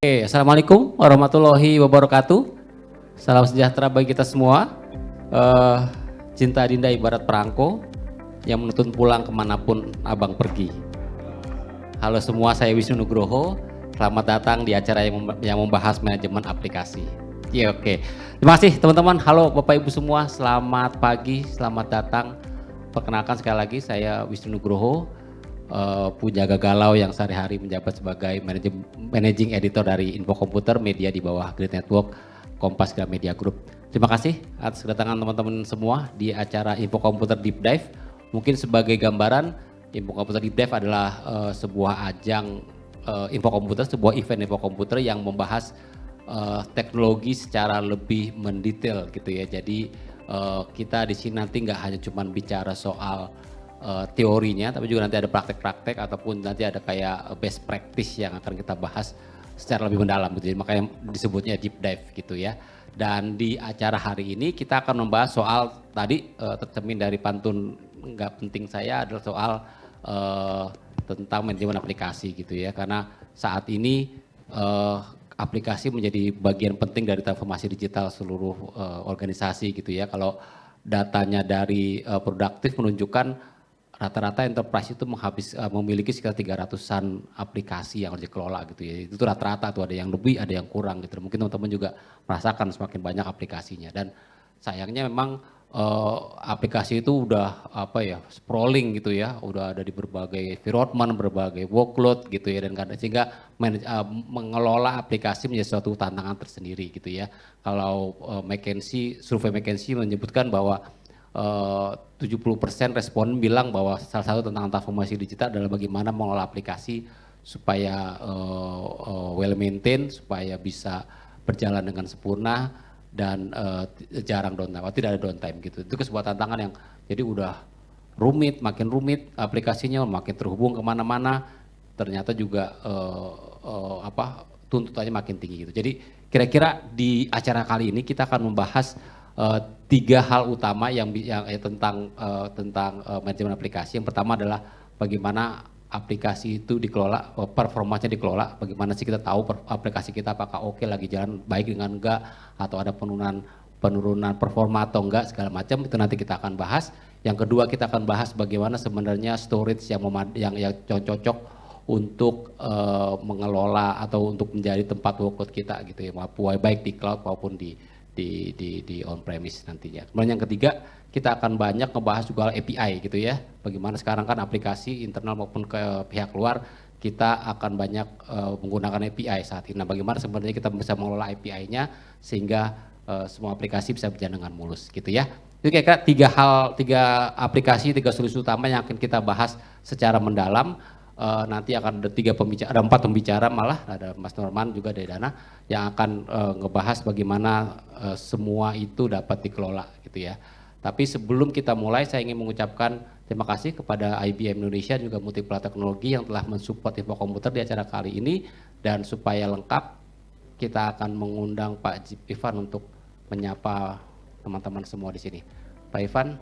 Oke, Assalamualaikum warahmatullahi wabarakatuh. Salam sejahtera bagi kita semua. Cinta Dinda ibarat perangko yang menuntun pulang kemanapun abang pergi. Halo semua, saya Wisnu Nugroho. Selamat datang di acara yang membahas manajemen aplikasi. Oke. Terima kasih teman-teman. Halo Bapak Ibu semua, selamat pagi, selamat datang. Perkenalkan sekali lagi, saya Wisnu Nugroho. Pujaga Galau yang sehari-hari menjabat sebagai managing editor dari Info Komputer, media di bawah Grid Network Kompas Gramedia Group. Terima kasih atas kedatangan teman-teman semua di acara Info Komputer Deep Dive. Mungkin sebagai gambaran, Info Komputer Deep Dive adalah sebuah ajang Info Komputer, sebuah event Info Komputer yang membahas teknologi secara lebih mendetail gitu ya. Jadi kita di sini nanti nggak hanya cuma bicara soal teorinya, tapi juga nanti ada praktek-praktek ataupun nanti ada kayak best practice yang akan kita bahas secara lebih mendalam gitu. Jadi makanya disebutnya deep dive gitu ya. Dan di acara hari ini kita akan membahas soal tadi tercermin dari pantun nggak penting saya adalah soal tentang manajemen aplikasi gitu ya. Karena saat ini aplikasi menjadi bagian penting dari transformasi digital seluruh organisasi gitu ya. Kalau datanya dari produktif menunjukkan rata-rata enterprise itu memiliki sekitar 300-an aplikasi yang harus dikelola gitu ya. Itu rata-rata tuh, ada yang lebih, ada yang kurang gitu. Mungkin teman-teman juga merasakan semakin banyak aplikasinya. Dan sayangnya memang aplikasi itu udah sprawling gitu ya, udah ada di berbagai environment, berbagai workload gitu ya, dan sehingga mengelola aplikasi menjadi suatu tantangan tersendiri gitu ya. Kalau survei McKinsey menyebutkan bahwa 70% responden bilang bahwa salah satu tantangan transformasi digital adalah bagaimana mengelola aplikasi supaya well maintained, supaya bisa berjalan dengan sempurna dan jarang downtime, tidak ada downtime gitu. Itu sebuah tantangan yang jadi udah makin rumit aplikasinya, makin terhubung kemana-mana. Ternyata juga tuntutannya makin tinggi gitu. Jadi kira-kira di acara kali ini kita akan membahas 3 hal utama yang tentang manajemen aplikasi. Yang pertama adalah bagaimana aplikasi itu dikelola, performanya dikelola, bagaimana sih kita tahu aplikasi kita apakah oke, lagi jalan baik dengan enggak, atau ada penurunan performa atau enggak, segala macam, itu nanti kita akan bahas. Yang kedua kita akan bahas bagaimana sebenarnya storage yang cocok untuk mengelola atau untuk menjadi tempat workload kita gitu ya, baik di cloud maupun di on premise nantinya. Kemudian yang ketiga, kita akan banyak ngebahas juga API gitu ya. Bagaimana sekarang kan aplikasi internal maupun ke pihak luar kita akan banyak menggunakan API saat ini. Nah, bagaimana sebenarnya kita bisa mengelola API-nya sehingga semua aplikasi bisa berjalan dengan mulus gitu ya. Itu kira-kira 3 aplikasi, 3 solusi utama yang akan kita bahas secara mendalam. Nanti akan ada 4 pembicara, malah ada Mas Norman juga dari Dana yang akan ngebahas bagaimana semua itu dapat dikelola gitu ya. Tapi sebelum kita mulai, saya ingin mengucapkan terima kasih kepada IBM Indonesia juga Multipla Teknologi yang telah mensupport Info Komputer di acara kali ini. Dan supaya lengkap, kita akan mengundang Pak Ivan untuk menyapa teman-teman semua di sini. Pak Ivan,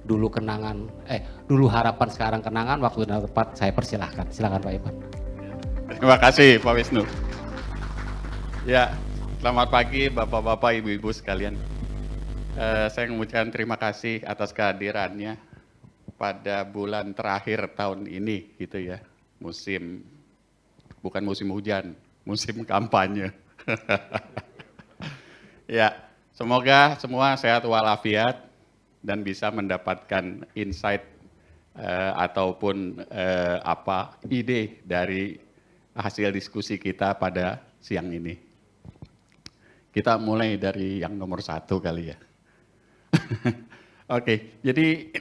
dulu harapan sekarang kenangan, waktu dan tepat saya persilahkan. Silakan Pak Ivan. Terima kasih Pak Wisnu. Ya, selamat pagi Bapak-Bapak, Ibu-Ibu sekalian. Saya mengucapkan terima kasih atas kehadirannya pada bulan terakhir tahun ini gitu ya. Bukan musim hujan, musim kampanye. Ya, semoga semua sehat walafiat dan bisa mendapatkan insight ataupun ide dari hasil diskusi kita pada siang ini. Kita mulai dari yang nomor 1 kali ya. Oke, jadi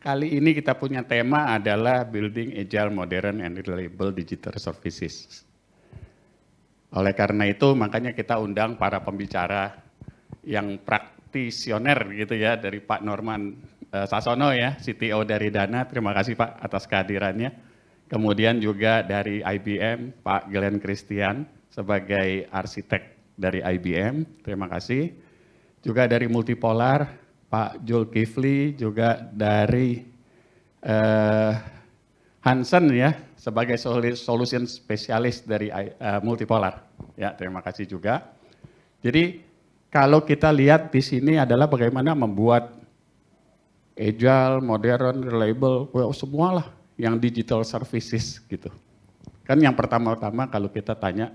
kali ini kita punya tema adalah Building Agile, Modern, and Reliable Digital Services. Oleh karena itu, makanya kita undang para pembicara yang praktisioner gitu ya, dari Pak Norman Sasono ya, CTO dari Dana. Terima kasih Pak atas kehadirannya. Kemudian juga dari IBM, Pak Glenn Christian sebagai arsitek dari IBM. Terima kasih. Juga dari Multipolar, Pak Zulkifli, juga dari Hansen ya sebagai solution spesialis dari multipolar. Ya, terima kasih juga. Jadi kalau kita lihat di sini adalah bagaimana membuat agile, modern, reliable, semualah yang digital services gitu. Kan yang pertama-tama kalau kita tanya,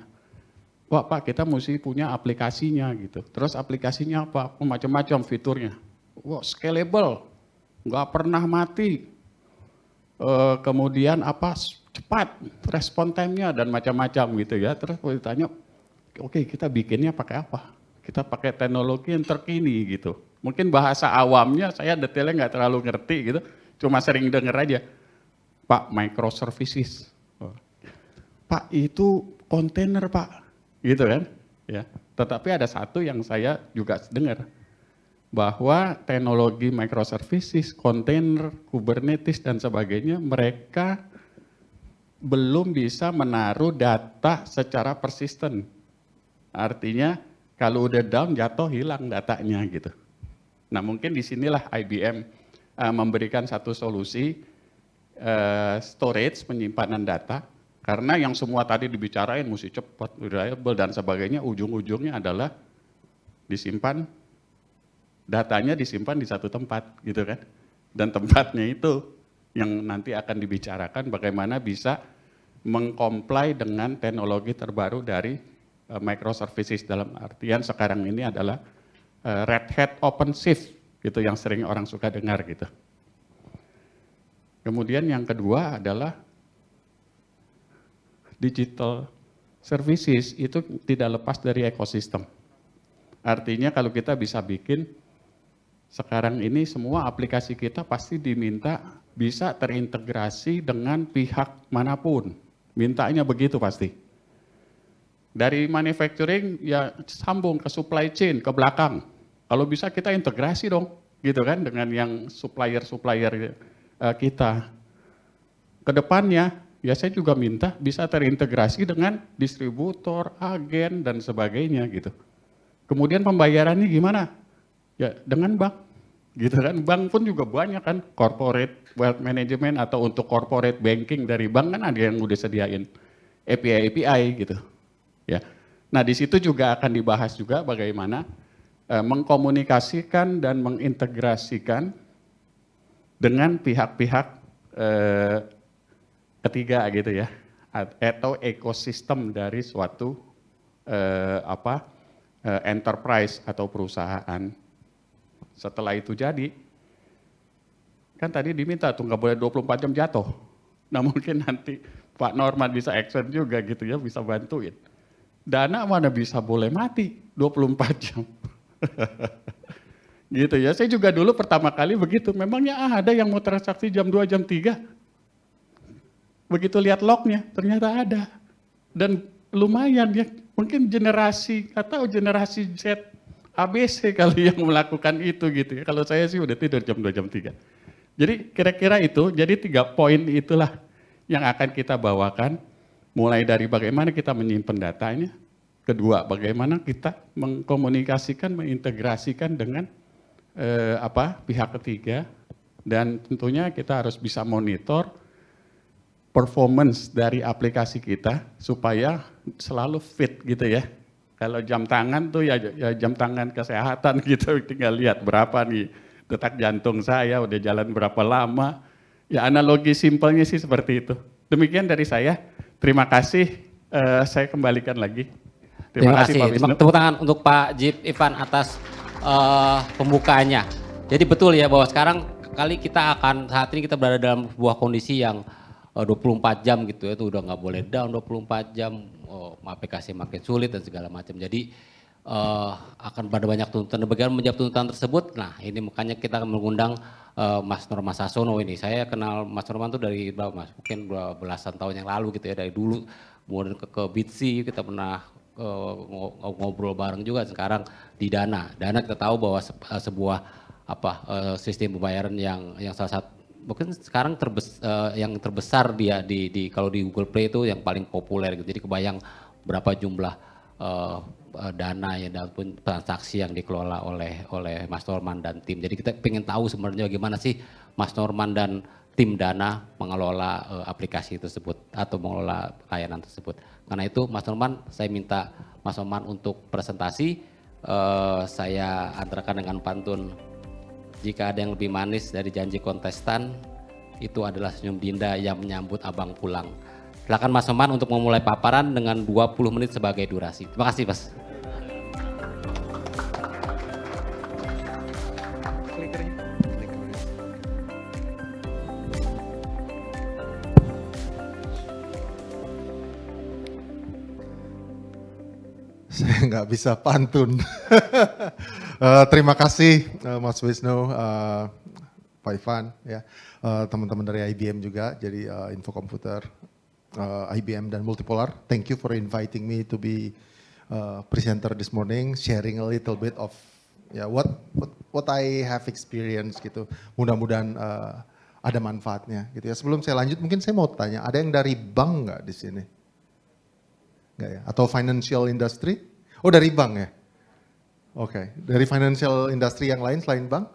wah Pak kita mesti punya aplikasinya gitu. Terus aplikasinya apa? Macam-macam fiturnya. Wah scalable, nggak pernah mati. Kemudian apa cepat respon time-nya dan macam-macam gitu ya. Terus kalau ditanya, oke kita bikinnya pakai apa? Kita pakai teknologi yang terkini gitu. Mungkin bahasa awamnya saya detailnya nggak terlalu ngerti gitu, cuma sering dengar aja. Pak microservices, Pak itu kontainer Pak, gitu kan? Ya. Tetapi ada satu yang saya juga dengar, bahwa teknologi microservices, kontainer, Kubernetes dan sebagainya, mereka belum bisa menaruh data secara persisten. Artinya kalau udah down jatuh hilang datanya gitu. Nah mungkin disinilah IBM memberikan satu solusi storage penyimpanan data, karena yang semua tadi dibicarain mesti cepat, reliable dan sebagainya, ujung-ujungnya adalah disimpan. Datanya disimpan di satu tempat gitu kan, dan tempatnya itu yang nanti akan dibicarakan bagaimana bisa mengcomply dengan teknologi terbaru dari microservices, dalam artian sekarang ini adalah Red Hat OpenShift gitu yang sering orang suka dengar gitu. Kemudian yang kedua adalah digital services itu tidak lepas dari ekosistem. Artinya kalau kita bisa bikin sekarang ini semua aplikasi kita pasti diminta bisa terintegrasi dengan pihak manapun. Mintanya begitu pasti. Dari manufacturing ya sambung ke supply chain, ke belakang. Kalau bisa kita integrasi dong, gitu kan, dengan yang supplier-supplier kita. Kedepannya ya saya juga minta bisa terintegrasi dengan distributor, agen, dan sebagainya gitu. Kemudian pembayarannya gimana? Ya dengan bank, gitu kan. Bank pun juga banyak kan, corporate wealth management atau untuk corporate banking dari bank kan ada yang udah sediain API gitu. Ya. Nah di situ juga akan dibahas juga bagaimana mengkomunikasikan dan mengintegrasikan dengan pihak-pihak ketiga gitu ya, atau ekosistem dari suatu enterprise atau perusahaan. Setelah itu jadi, kan tadi diminta tuh nggak boleh 24 jam jatuh. Nah mungkin nanti Pak Norman bisa action juga gitu ya, bisa bantuin. Dana mana bisa boleh mati 24 jam. Gitu ya, saya juga dulu pertama kali begitu, memangnya ada yang mau transaksi jam 2, jam 3. Begitu lihat lognya, ternyata ada. Dan lumayan ya, mungkin generasi atau generasi Z, ABC kali yang melakukan itu gitu ya. Kalau saya sih udah tidur jam 2, jam 3. Jadi kira-kira itu, jadi 3 poin itulah yang akan kita bawakan. Mulai dari bagaimana kita menyimpan datanya. Kedua, bagaimana kita mengkomunikasikan, mengintegrasikan dengan pihak ketiga. Dan tentunya kita harus bisa monitor performance dari aplikasi kita supaya selalu fit gitu ya. Kalau jam tangan tuh ya jam tangan kesehatan gitu, tinggal lihat berapa nih detak jantung saya, udah jalan berapa lama. Ya analogi simpelnya sih seperti itu. Demikian dari saya, terima kasih, saya kembalikan lagi. Terima kasih Pak Wisnu. Tepuk tangan untuk Pak Jip Ivan atas pembukaannya. Jadi betul ya bahwa sekarang saat ini kita berada dalam sebuah kondisi yang 24 jam gitu ya, itu udah nggak boleh down 24 jam, aplikasi makin sulit dan segala macam. Jadi akan ada banyak tuntutan. Bagaimana menjawab tuntutan tersebut? Nah ini makanya kita akan mengundang Mas Norman Sasono ini. Saya kenal Mas Norman tuh dari berapa Mas? Mungkin belasan tahun yang lalu gitu ya, dari dulu. Kemudian ke Bitsi kita pernah ngobrol bareng juga. Sekarang di Dana kita tahu bahwa sebuah sistem pembayaran yang salah satu mungkin sekarang yang terbesar dia di kalau di Google Play itu yang paling populer gitu. Jadi kebayang berapa jumlah dana ya dan transaksi yang dikelola oleh Mas Norman dan tim. Jadi kita pengen tahu sebenarnya bagaimana sih Mas Norman dan tim Dana mengelola aplikasi tersebut atau mengelola layanan tersebut. Karena itu Mas Norman, saya minta Mas Norman untuk presentasi. Saya antarkan dengan pantun, jika ada yang lebih manis dari janji kontestan, itu adalah senyum Dinda yang menyambut abang pulang. Silakan Mas Norman untuk memulai paparan dengan 20 menit sebagai durasi. Terima kasih Mas. Saya nggak bisa pantun. Terima kasih Mas Wisnu, Pak Ivan, ya, teman-teman dari IBM juga, jadi Info Komputer, IBM dan Multipolar. Thank you for inviting me to be presenter this morning, sharing a little bit of what I have experienced gitu. Mudah-mudahan ada manfaatnya gitu ya. Sebelum saya lanjut, mungkin saya mau tanya, ada yang dari bank nggak di sini? Nggak ya? Atau financial industry? Oh, dari bank ya? Oke, dari financial industry yang lain selain bank?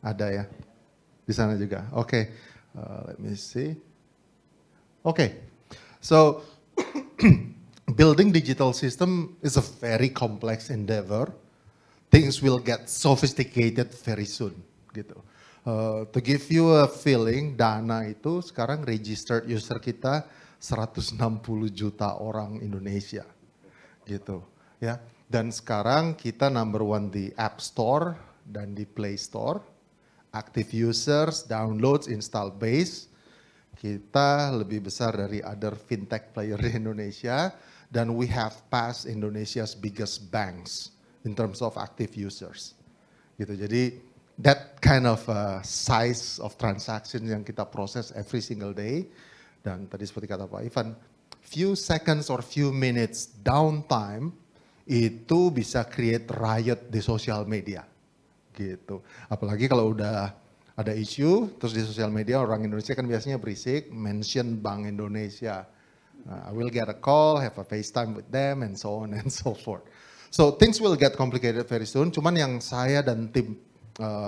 Ada ya? Di sana juga. Oke, let me see. Oke, so building digital system is a very complex endeavor. Things will get sophisticated very soon, gitu. To give you a feeling, Dana itu sekarang registered user kita 160 juta orang Indonesia, gitu ya. Dan sekarang kita number one di App Store dan di Play Store. Active users, downloads, install base, kita lebih besar dari other fintech player di Indonesia. Dan we have passed Indonesia's biggest banks in terms of active users. Gitu. Jadi that kind of size of transaction yang kita proses every single day. Dan tadi seperti kata Pak Ivan, few seconds or few minutes downtime itu bisa create riot di sosial media, gitu. Apalagi kalau udah ada isu, terus di sosial media orang Indonesia kan biasanya berisik, mention Bank Indonesia. I will get a call, have a FaceTime with them, and so on and so forth. So things will get complicated very soon. Cuman yang saya dan tim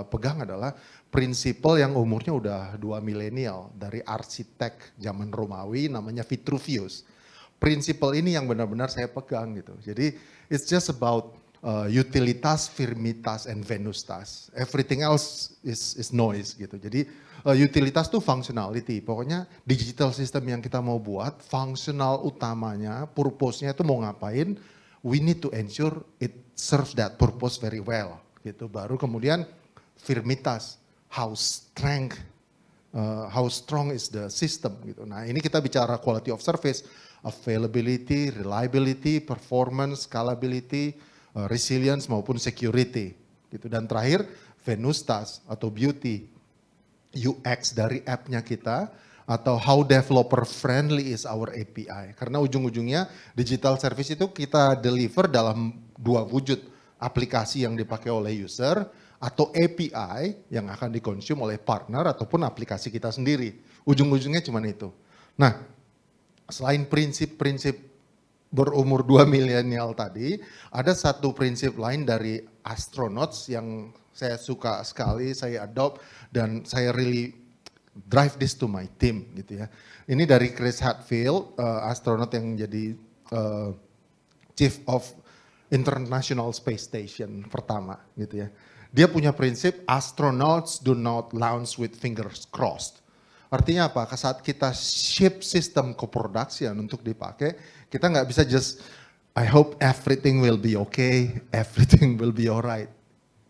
pegang adalah prinsipal yang umurnya udah 2 milenial dari arsitek zaman Romawi namanya Vitruvius. Prinsipal ini yang benar-benar saya pegang gitu. Jadi it's just about utilitas, firmitas, and venustas. Everything else is noise gitu. Jadi utilitas tuh functionality. Pokoknya digital system yang kita mau buat, functional utamanya, purpose-nya itu mau ngapain, we need to ensure it serves that purpose very well. Gitu. Baru kemudian firmitas, how strong is the system gitu. Nah ini kita bicara quality of service, availability, reliability, performance, scalability, resilience maupun security gitu. Dan terakhir venustas atau beauty, UX dari app-nya kita atau how developer friendly is our API. Karena ujung-ujungnya digital service itu kita deliver dalam 2 wujud, aplikasi yang dipakai oleh user atau API yang akan dikonsum oleh partner ataupun aplikasi kita sendiri. Ujung-ujungnya cuma itu. Nah, selain prinsip-prinsip berumur 2 milenial tadi, ada satu prinsip lain dari astronauts yang saya suka sekali, saya adopt dan saya really drive this to my team gitu ya. Ini dari Chris Hadfield, astronot yang jadi Chief of International Space Station pertama gitu ya. Dia punya prinsip astronauts do not launch with fingers crossed. Artinya apa? Saat kita ship sistem ke production untuk dipakai, kita nggak bisa just I hope everything will be okay, everything will be alright.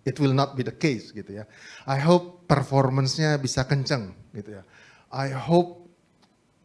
It will not be the case gitu ya. I hope performance-nya bisa kenceng gitu ya. I hope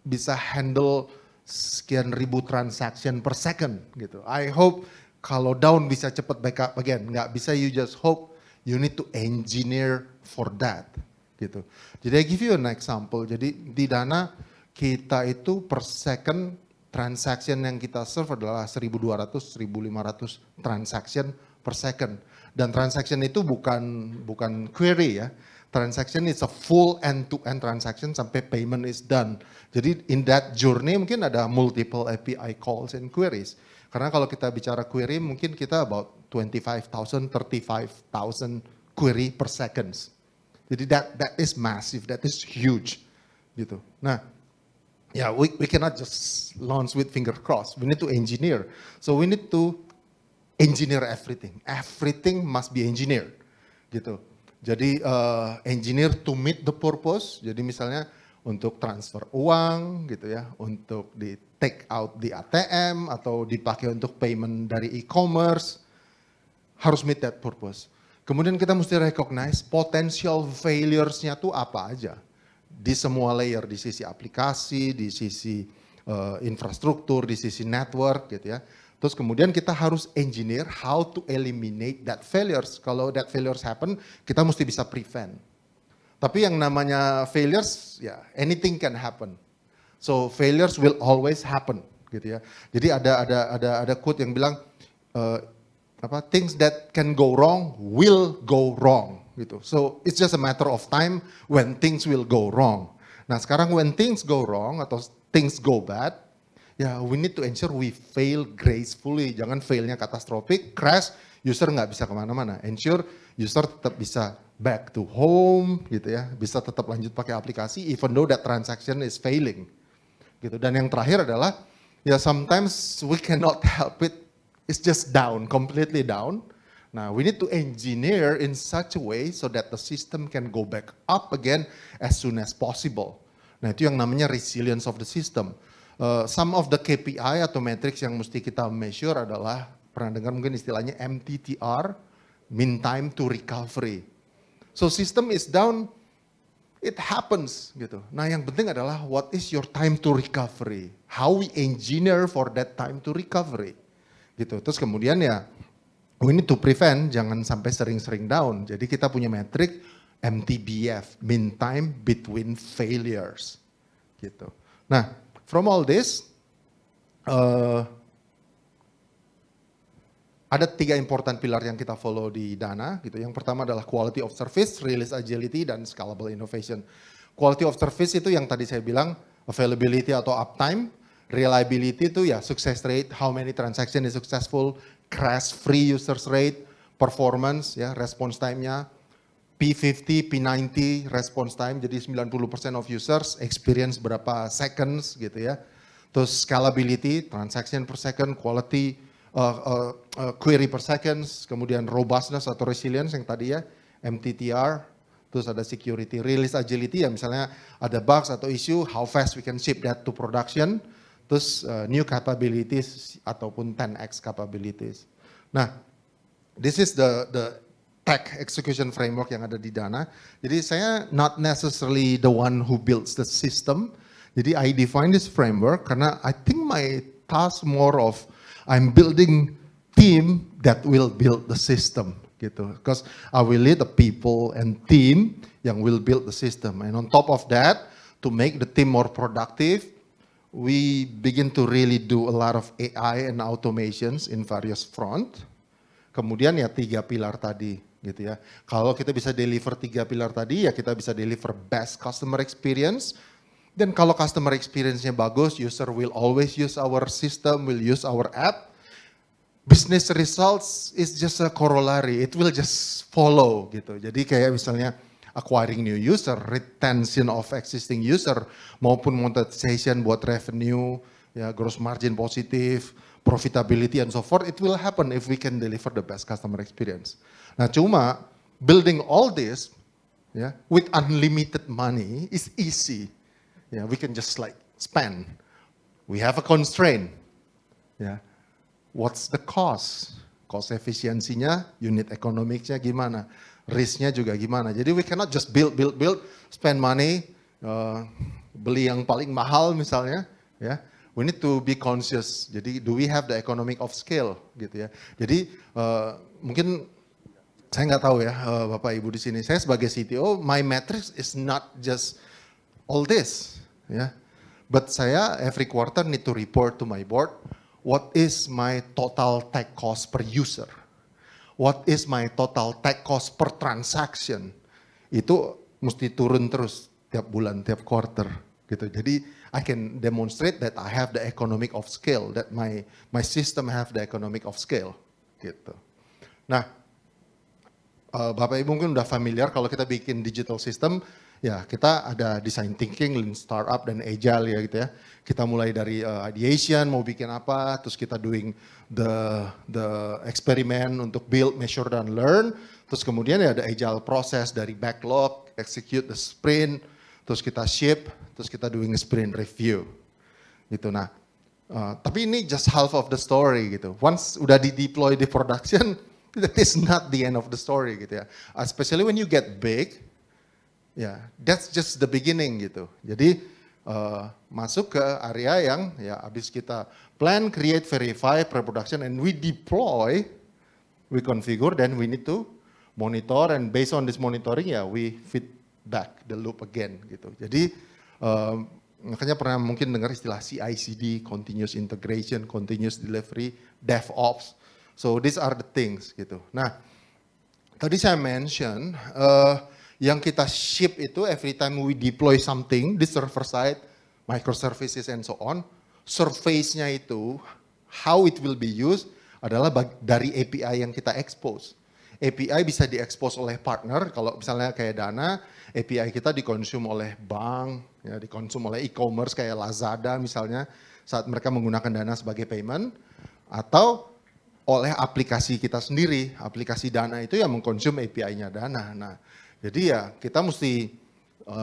bisa handle sekian ribu transaction per second gitu. I hope kalau down bisa cepat backup again. Nggak bisa you just hope, you need to engineer for that gitu. Jadi I give you an example. Jadi di Dana kita itu per second transaction yang kita serve adalah 1.200-1.500 transaction per second. Dan transaction itu bukan query ya. Transaction is a full end-to-end transaction sampai payment is done. Jadi in that journey mungkin ada multiple API calls and queries. Karena kalau kita bicara query mungkin kita about 25,000, 35,000 query per seconds. Jadi that is massive, that is huge. gitu. Nah, yeah, we cannot just launch with finger crossed. We need to engineer. So we need to engineer everything. Everything must be engineered, gitu. Jadi engineer to meet the purpose. Jadi misalnya untuk transfer uang, gitu ya, untuk di take out di ATM atau dipakai untuk payment dari e-commerce, harus meet that purpose. Kemudian kita mesti recognize potential failures-nya tuh apa aja. Di semua layer, di sisi aplikasi, di sisi infrastruktur, di sisi network gitu ya. Terus kemudian kita harus engineer how to eliminate that failures. Kalau that failures happen, kita mesti bisa prevent. Tapi yang namanya failures, ya anything can happen. So failures will always happen gitu ya. Jadi ada quote yang bilang things that can go wrong will go wrong gitu. So it's just a matter of time when things will go wrong. Nah sekarang when things go wrong atau things go bad, ya we need to ensure we fail gracefully. Jangan failnya katastrofik, crash, user nggak bisa kemana-mana. Ensure user tetap bisa back to home gitu ya, bisa tetap lanjut pakai aplikasi even though that transaction is failing gitu. Dan yang terakhir adalah ya sometimes we cannot help it, it's just down, completely down. Nah, we need to engineer in such a way so that the system can go back up again as soon as possible. Nah, itu yang namanya resilience of the system. Some of the KPI atau metrics yang mesti kita measure adalah, pernah dengar mungkin istilahnya MTTR, mean time to recovery. So system is down, it happens gitu. Nah yang penting adalah what is your time to recovery? How we engineer for that time to recovery? Gitu. Terus kemudian ya, we need to prevent, jangan sampai sering-sering down. Jadi kita punya metrik MTBF, mean time between failures. Gitu. Nah, from all this, ada 3 important pilar yang kita follow di Dana gitu. Yang pertama adalah quality of service, release agility, dan scalable innovation. Quality of service itu yang tadi saya bilang, availability atau uptime, reliability itu ya success rate, how many transaction is successful, crash free users rate, performance ya response time-nya, P50, P90 response time, jadi 90% of users experience berapa seconds gitu ya. Terus scalability, transaction per second, quality, query per seconds, kemudian robustness atau resilience yang tadi ya, MTTR, terus ada security, release agility ya misalnya ada bugs atau issue, how fast we can ship that to production, terus new capabilities ataupun 10x capabilities. Nah, this is the tech execution framework yang ada di Dana. Jadi saya not necessarily the one who builds the system. Jadi I define this framework karena I think my task more of I'm building team that will build the system gitu. Because I will lead the people and team yang will build the system. And on top of that, to make the team more productive, we begin to really do a lot of AI and automations in various front. Kemudian ya 3 pilar tadi gitu ya. Kalau kita bisa deliver 3 pilar tadi ya kita bisa deliver best customer experience. Dan kalau customer experience-nya bagus, user will always use our system, will use our app. Business results is just a corollary, it will just follow gitu. Jadi kayak misalnya acquiring new user, retention of existing user, maupun monetization buat revenue, ya gross margin positif, profitability and so forth, it will happen if we can deliver the best customer experience. Nah cuma building all this ya with unlimited money is easy. Yeah, we can just like spend. We have a constraint. Yeah. What's the cost? Cost efisiensinya, unit economics-nya gimana? Risk-nya juga gimana? Jadi we cannot just build, spend money, beli yang paling mahal misalnya. Ya, we need to be conscious. Jadi do we have the economic of scale gitu ya? Jadi mungkin saya nggak tahu ya Bapak Ibu di sini. Saya sebagai CTO, my metrics is not just all this. Ya, but saya every quarter need to report to my board, what is my total tech cost per user? What is my total tech cost per transaction? Itu mesti turun terus tiap bulan, tiap quarter gitu. Jadi I can demonstrate that I have the economic of scale, that my system have the economic of scale gitu. Nah, Bapak Ibu mungkin udah familiar kalau kita bikin digital system, Ya, kita ada design thinking, lean startup dan agile ya gitu ya. Kita mulai dari ideation mau bikin apa, terus kita doing the experiment untuk build, measure dan learn. Terus kemudian ya ada agile process dari backlog, execute the sprint, terus kita ship, terus kita doing sprint review. Gitu. Nah, tapi ini just half of the story gitu. Once udah di deploy di production, that is not the end of the story gitu ya. Especially when you get big. Ya, that's just the beginning gitu. Jadi masuk ke area yang ya habis kita plan, create, verify, pre-production, and we deploy, we configure, then we need to monitor, and based on this monitoring ya we feedback the loop again gitu. Jadi makanya pernah mungkin dengar istilah CI/CD, continuous integration, continuous delivery, DevOps. So these are the things gitu. Nah, tadi saya mention yang kita ship itu every time we deploy something di server side, microservices and so on, surface-nya itu, how it will be used adalah dari API yang kita expose. API bisa diekspos oleh partner, kalau misalnya kayak Dana, API kita dikonsum oleh bank, ya, dikonsum oleh e-commerce kayak Lazada misalnya, saat mereka menggunakan Dana sebagai payment, atau oleh aplikasi kita sendiri, aplikasi Dana itu yang mengkonsum API-nya Dana. Nah, jadi ya kita mesti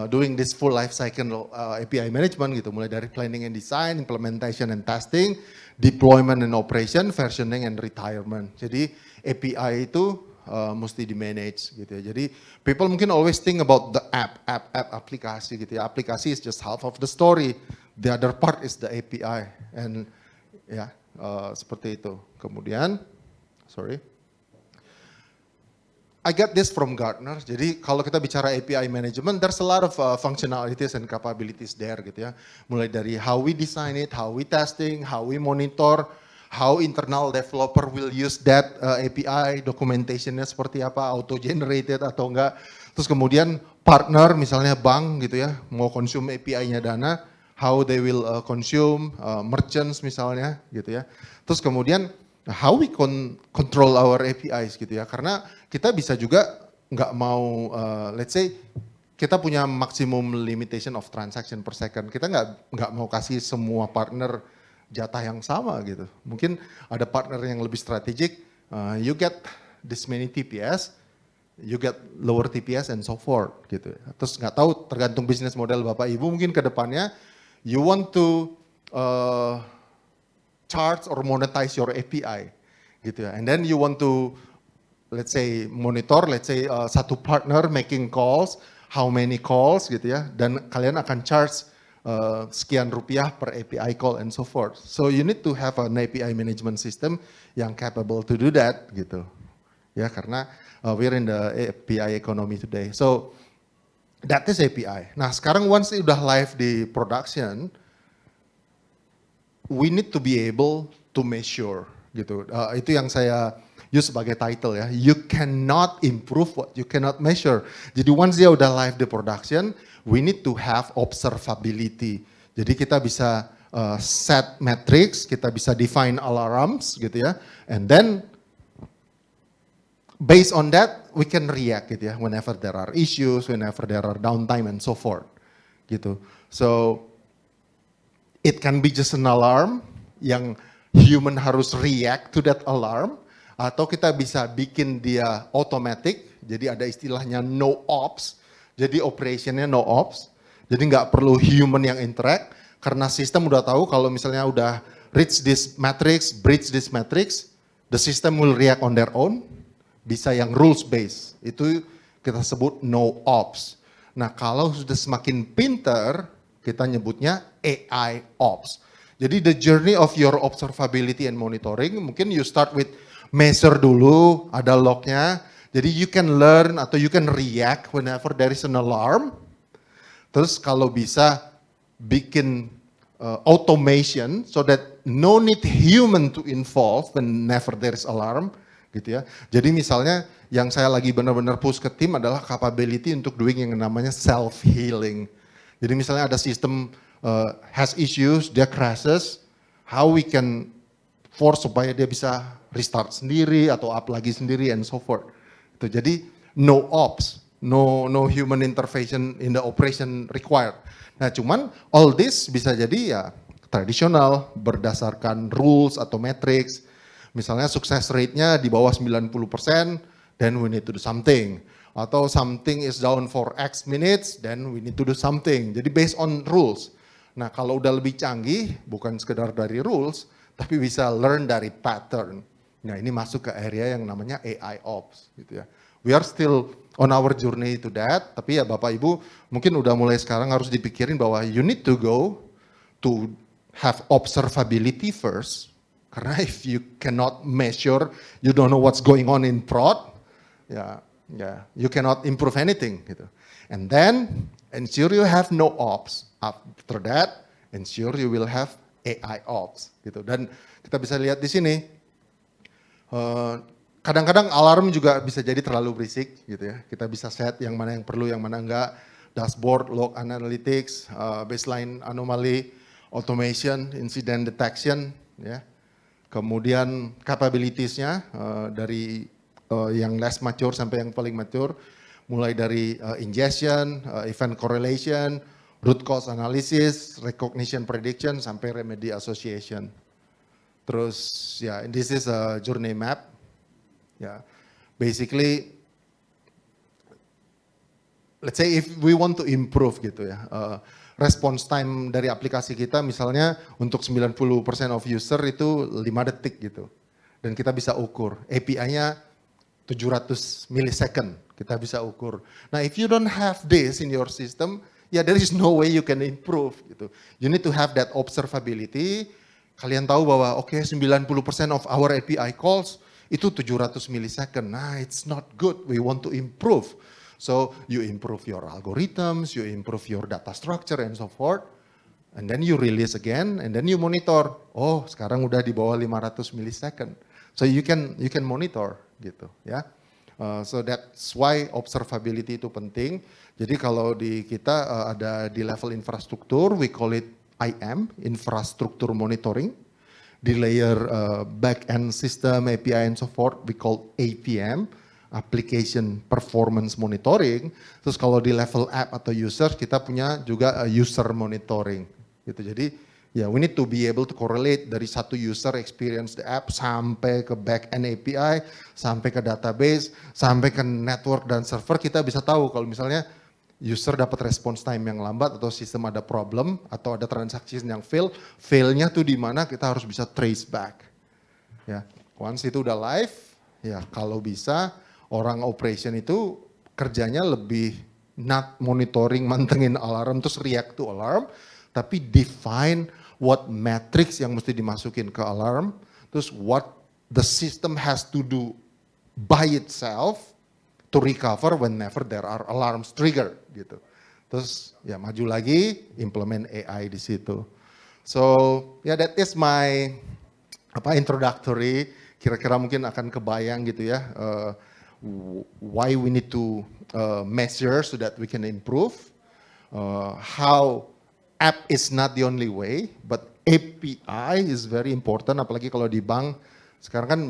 doing this full life cycle API management gitu, mulai dari planning and design, implementation and testing, deployment and operation, versioning and retirement. Jadi API itu mesti di manage gitu ya. Jadi people mungkin always think about the app aplikasi gitu ya. Aplikasi is just half of the story. The other part is the API and ya seperti itu. Kemudian I got this from Gartner. Jadi kalau kita bicara API management, there's a lot of functionalities and capabilities there gitu ya. Mulai dari how we design it, how we testing, how we monitor, how internal developer will use that API, documentationnya seperti apa, auto-generated atau enggak. Terus kemudian partner, misalnya bank gitu ya, mau consume API-nya Dana, how they will consume, merchants misalnya gitu ya. Terus kemudian how we control our APIs gitu ya, karena kita bisa juga nggak mau, let's say kita punya maximum limitation of transaction per second, kita nggak mau kasih semua partner jatah yang sama gitu. Mungkin ada partner yang lebih strategik, you get this many TPS, you get lower TPS and so forth gitu. Terus nggak tahu tergantung bisnis model Bapak Ibu mungkin ke depannya you want to charge or monetize your API gitu ya. And then you want to let's say monitor, let's say satu partner making calls, how many calls gitu ya. Dan kalian akan charge sekian rupiah per API call and so forth. So you need to have an API management system yang capable to do that gitu. Ya karena we're in the API economy today. So that is API. Nah sekarang once udah live di production, we need to be able to measure gitu. Itu yang saya use sebagai title ya. You cannot improve what you cannot measure. Jadi once dia udah live di production, we need to have observability. Jadi kita bisa set metrics, kita bisa define alarms gitu ya. And then based on that we can react gitu ya. Whenever there are issues, whenever there are downtime and so forth gitu. So it can be just an alarm yang human harus react to that alarm, atau kita bisa bikin dia automatic, jadi ada istilahnya no ops, jadi operationnya no ops, jadi nggak perlu human yang interact, karena sistem udah tahu kalau misalnya udah reach this matrix, breach this matrix, the system will react on their own, bisa yang rules based, itu kita sebut no ops. Nah kalau sudah semakin pinter, kita nyebutnya AI ops. Jadi the journey of your observability and monitoring, mungkin you start with measure dulu, ada lognya. Jadi you can learn atau you can react whenever there is an alarm. Terus kalau bisa bikin automation so that no need human to involve whenever there is alarm gitu ya. Jadi misalnya yang saya lagi benar-benar push ke tim adalah capability untuk doing yang namanya self healing. Jadi misalnya ada sistem has issues, dia crashes, how we can force supaya dia bisa restart sendiri atau up lagi sendiri and so forth. Itu jadi no ops. no human intervention in the operation required. Nah, cuman all this bisa jadi ya tradisional berdasarkan rules atau metrics. Misalnya sukses rate-nya di bawah 90%, then we need to do something. Atau something is down for X minutes, then we need to do something. Jadi based on rules. Nah, kalau udah lebih canggih, bukan sekedar dari rules, tapi bisa learn dari pattern. Nah, ini masuk ke area yang namanya AI Ops gitu ya. We are still on our journey to that, tapi ya Bapak Ibu mungkin udah mulai sekarang harus dipikirin bahwa you need to go to have observability first. Karena if you cannot measure, you don't know what's going on in prod, you cannot improve anything gitu. And then ensure you have no ops. After that, ensure you will have AI ops gitu. Dan kita bisa lihat di sini, kadang-kadang alarm juga bisa jadi terlalu berisik gitu ya. Kita bisa set yang mana yang perlu, yang mana enggak. Dashboard, log analytics, baseline anomaly, automation, incident detection, ya. Kemudian capabilities-nya dari yang less mature sampai yang paling mature, mulai dari ingestion, event correlation, root cause analysis, recognition prediction, sampai remedy association. Terus ya, this is a journey map. Ya, basically, let's say if we want to improve gitu ya, response time dari aplikasi kita misalnya untuk 90% of user itu 5 detik gitu. Dan kita bisa ukur, API-nya 700 millisecond kita bisa ukur. Nah, if you don't have this in your system, ya there is no way you can improve gitu. You need to have that observability. Kalian tahu bahwa oke, 90% of our API calls itu 700 millisecond. Nah, it's not good. We want to improve. So you improve your algorithms, you improve your data structure and so forth. And then you release again and then you monitor. Oh, sekarang udah di bawah 500 millisecond. So you can monitor gitu ya. So that's why observability itu penting. Jadi kalau di kita ada di level infrastruktur, we call it IM, infrastructure monitoring. Di layer back-end system, API and so forth, we call APM, application performance monitoring. Terus kalau di level app atau user, kita punya juga user monitoring. Gitu. Jadi ya we need to be able to correlate dari satu user experience the app sampai ke back-end API, sampai ke database, sampai ke network dan server. Kita bisa tahu kalau misalnya user dapat response time yang lambat atau sistem ada problem atau ada transaksi yang failnya tuh di mana kita harus bisa trace back. Ya, once itu udah live, ya kalau bisa orang operation itu kerjanya lebih not monitoring, mantengin alarm terus react to alarm, tapi define what metrics yang mesti dimasukin ke alarm, terus what the system has to do by itself to recover whenever there are alarms trigger gitu. Terus ya maju lagi, implement AI di situ. So ya that is my introductory. Kira-kira mungkin akan kebayang gitu ya, why we need to measure so that we can improve, how app is not the only way, but API is very important, apalagi kalau di bank. Sekarang kan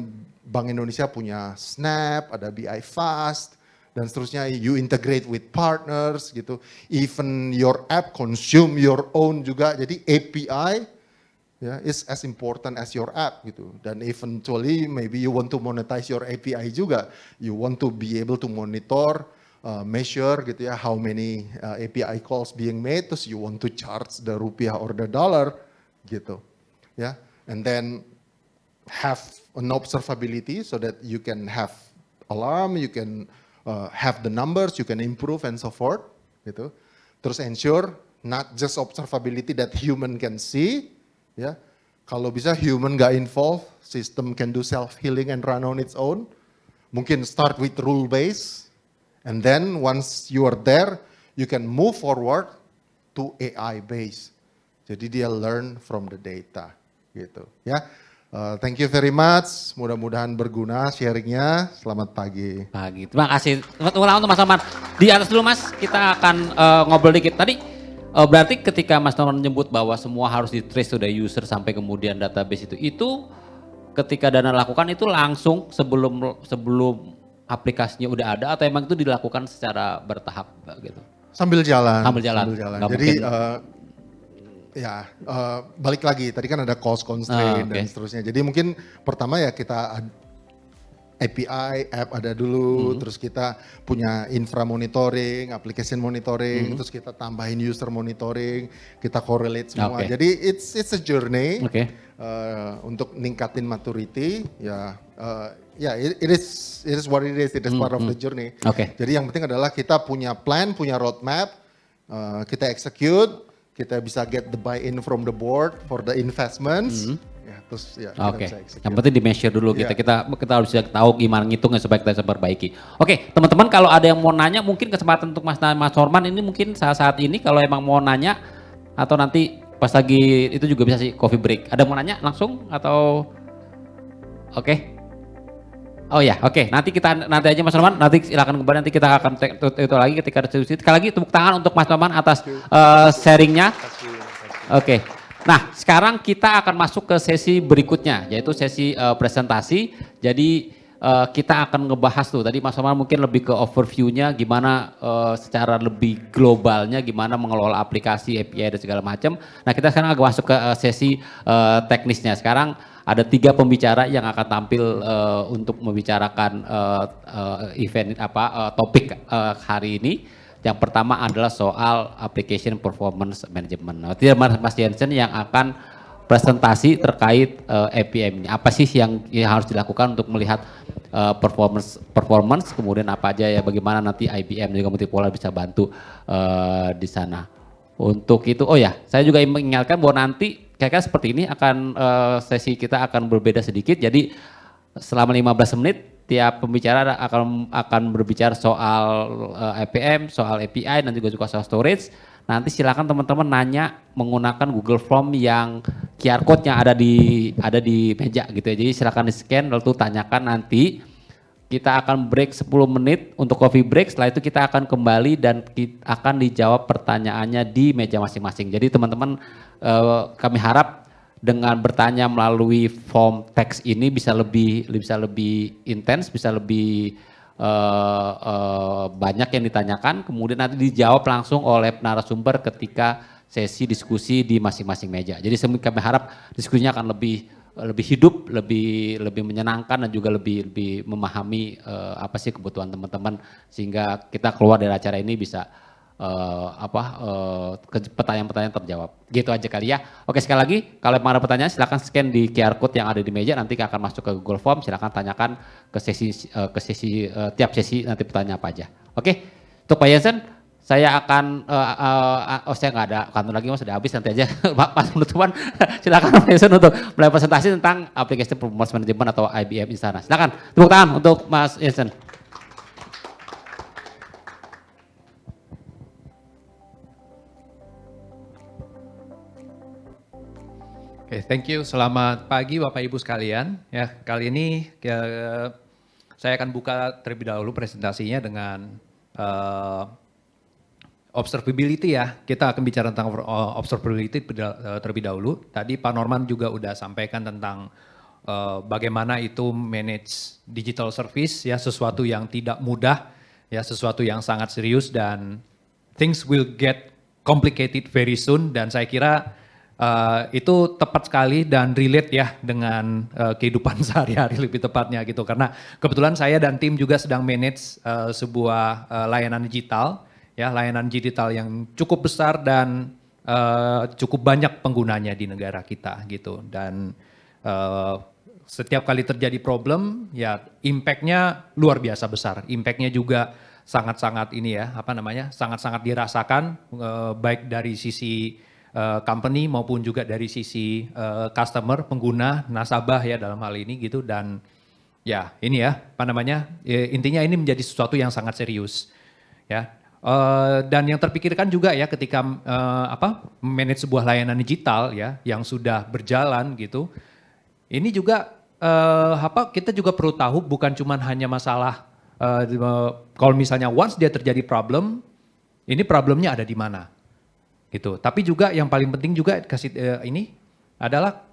Bank Indonesia punya Snap, ada BI Fast, dan seterusnya. You integrate with partners gitu. Even your app consume your own juga. Jadi API ya, is as important as your app gitu. Dan eventually maybe you want to monetize your API juga. You want to be able to monitor, measure gitu ya, how many API calls being made, terus you want to charge the rupiah or the dollar gitu ya. And then have an observability so that you can have alarm, you can have the numbers, you can improve and so forth gitu. Terus ensure not just observability that human can see ya. Kalau bisa human nggak involved, system can do self healing and run on its own. Mungkin start with rule base, and then once you are there, you can move forward to AI base. Jadi dia learn from the data gitu ya. Thank you very much. Mudah-mudahan berguna sharingnya. Selamat pagi. Pagi. Terima kasih. Selamat ulang untuk Mas Norman. Di atas dulu Mas, kita akan ngobrol dikit. Tadi berarti ketika Mas Norman menyebut bahwa semua harus di trace to the user sampai kemudian database itu ketika Dana lakukan itu langsung sebelum aplikasinya udah ada atau emang itu dilakukan secara bertahap gitu? Sambil jalan. Sambil jalan. Nggak Jadi mungkin. balik lagi tadi kan ada cost constraint dan Oke. seterusnya. Jadi mungkin pertama ya kita API, app ada dulu, terus kita punya infra monitoring, application monitoring, terus kita tambahin user monitoring, kita correlate semua. Oke. Jadi it's a journey Oke. untuk ningkatin maturity. It is what it is part of the journey. Oke. Jadi yang penting adalah kita punya plan, punya roadmap, kita execute, kita bisa get the buy-in from the board for the investments. Kita Oke, bisa execute. yang penting di measure dulu Iya. kita harus tahu gimana ngitungnya supaya kita bisa perbaiki. Oke, teman-teman kalau ada yang mau nanya mungkin kesempatan untuk Mas Norman ini mungkin saat ini kalau emang mau nanya atau nanti pas lagi itu juga bisa sih coffee break. Ada yang mau nanya langsung atau oke? Oh ya, oke. Nanti aja Mas Norman, nanti silakan kembali nanti kita akan itu lagi ketika ada diskusi. Sekali lagi tepuk tangan untuk Mas Norman atas sharingnya. Oke. Nah, sekarang kita akan masuk ke sesi berikutnya, yaitu sesi presentasi. Jadi kita akan ngebahas tuh, tadi Mas Omar mungkin lebih ke overview-nya, gimana secara lebih globalnya, gimana mengelola aplikasi, API, dan segala macam. Nah, kita sekarang akan masuk ke sesi teknisnya. Sekarang ada 3 pembicara yang akan tampil untuk membicarakan topik hari ini. Yang pertama adalah soal application performance management. Nah, itu Mas Jensen yang akan presentasi terkait APM ini. Apa sih yang harus dilakukan untuk melihat performance, kemudian apa aja ya, bagaimana nanti IBM juga Multipolar bisa bantu di sana. Untuk itu, saya juga mengingatkan bahwa nanti kira-kira seperti ini akan sesi kita akan berbeda sedikit. Jadi selama 15 menit tiap pembicara akan berbicara soal APM, soal API, dan juga soal storage. Nanti silakan teman-teman nanya menggunakan Google Form yang QR code-nya ada di meja gitu ya. Jadi silakan di-scan lalu tanyakan nanti. Kita akan break 10 menit untuk coffee break. Setelah itu kita akan kembali dan akan dijawab pertanyaannya di meja masing-masing. Jadi teman-teman kami harap dengan bertanya melalui form teks ini bisa lebih intens, bisa lebih banyak yang ditanyakan, kemudian nanti dijawab langsung oleh narasumber ketika sesi diskusi di masing-masing meja. Jadi kami harap diskusinya akan lebih hidup, lebih menyenangkan dan juga lebih memahami apa sih kebutuhan teman-teman sehingga kita keluar dari acara ini bisa pertanyaan-pertanyaan terjawab. Gitu aja kali ya. Oke, sekali lagi kalau ada pertanyaan silakan scan di QR code yang ada di meja, nanti akan masuk ke Google Form, silakan tanyakan ke sesi tiap sesi nanti pertanyaan apa aja. Oke. Untuk Pak Jensen, saya akan saya nggak ada kantor lagi, Mas, sudah habis, nanti aja pas penutupan silakan Pak Jensen untuk mulai presentasi tentang aplikasi performance management atau IBM Instana. Silakan tepuk tangan untuk Mas Jensen. Oke, thank you. Selamat pagi Bapak Ibu sekalian. Ya, kali ini saya akan buka terlebih dahulu presentasinya dengan observability ya. Kita akan bicara tentang observability terlebih dahulu. Tadi Pak Norman juga udah sampaikan tentang bagaimana itu manage digital service ya, sesuatu yang tidak mudah ya, sesuatu yang sangat serius dan things will get complicated very soon, dan saya kira itu tepat sekali dan relate ya dengan kehidupan sehari-hari lebih tepatnya gitu, karena kebetulan saya dan tim juga sedang manage sebuah layanan digital ya, layanan digital yang cukup besar dan cukup banyak penggunanya di negara kita gitu, dan setiap kali terjadi problem ya impact-nya luar biasa besar, impact-nya juga sangat-sangat ini ya, sangat-sangat dirasakan baik dari sisi company maupun juga dari sisi customer, pengguna, nasabah ya dalam hal ini gitu, dan ya ini ya intinya ini menjadi sesuatu yang sangat serius ya, dan yang terpikirkan juga ya ketika manage sebuah layanan digital ya yang sudah berjalan gitu, ini juga kita juga perlu tahu bukan cuma hanya masalah kalau misalnya once dia terjadi problem, ini problemnya ada di mana gitu. Tapi juga yang paling penting juga ini adalah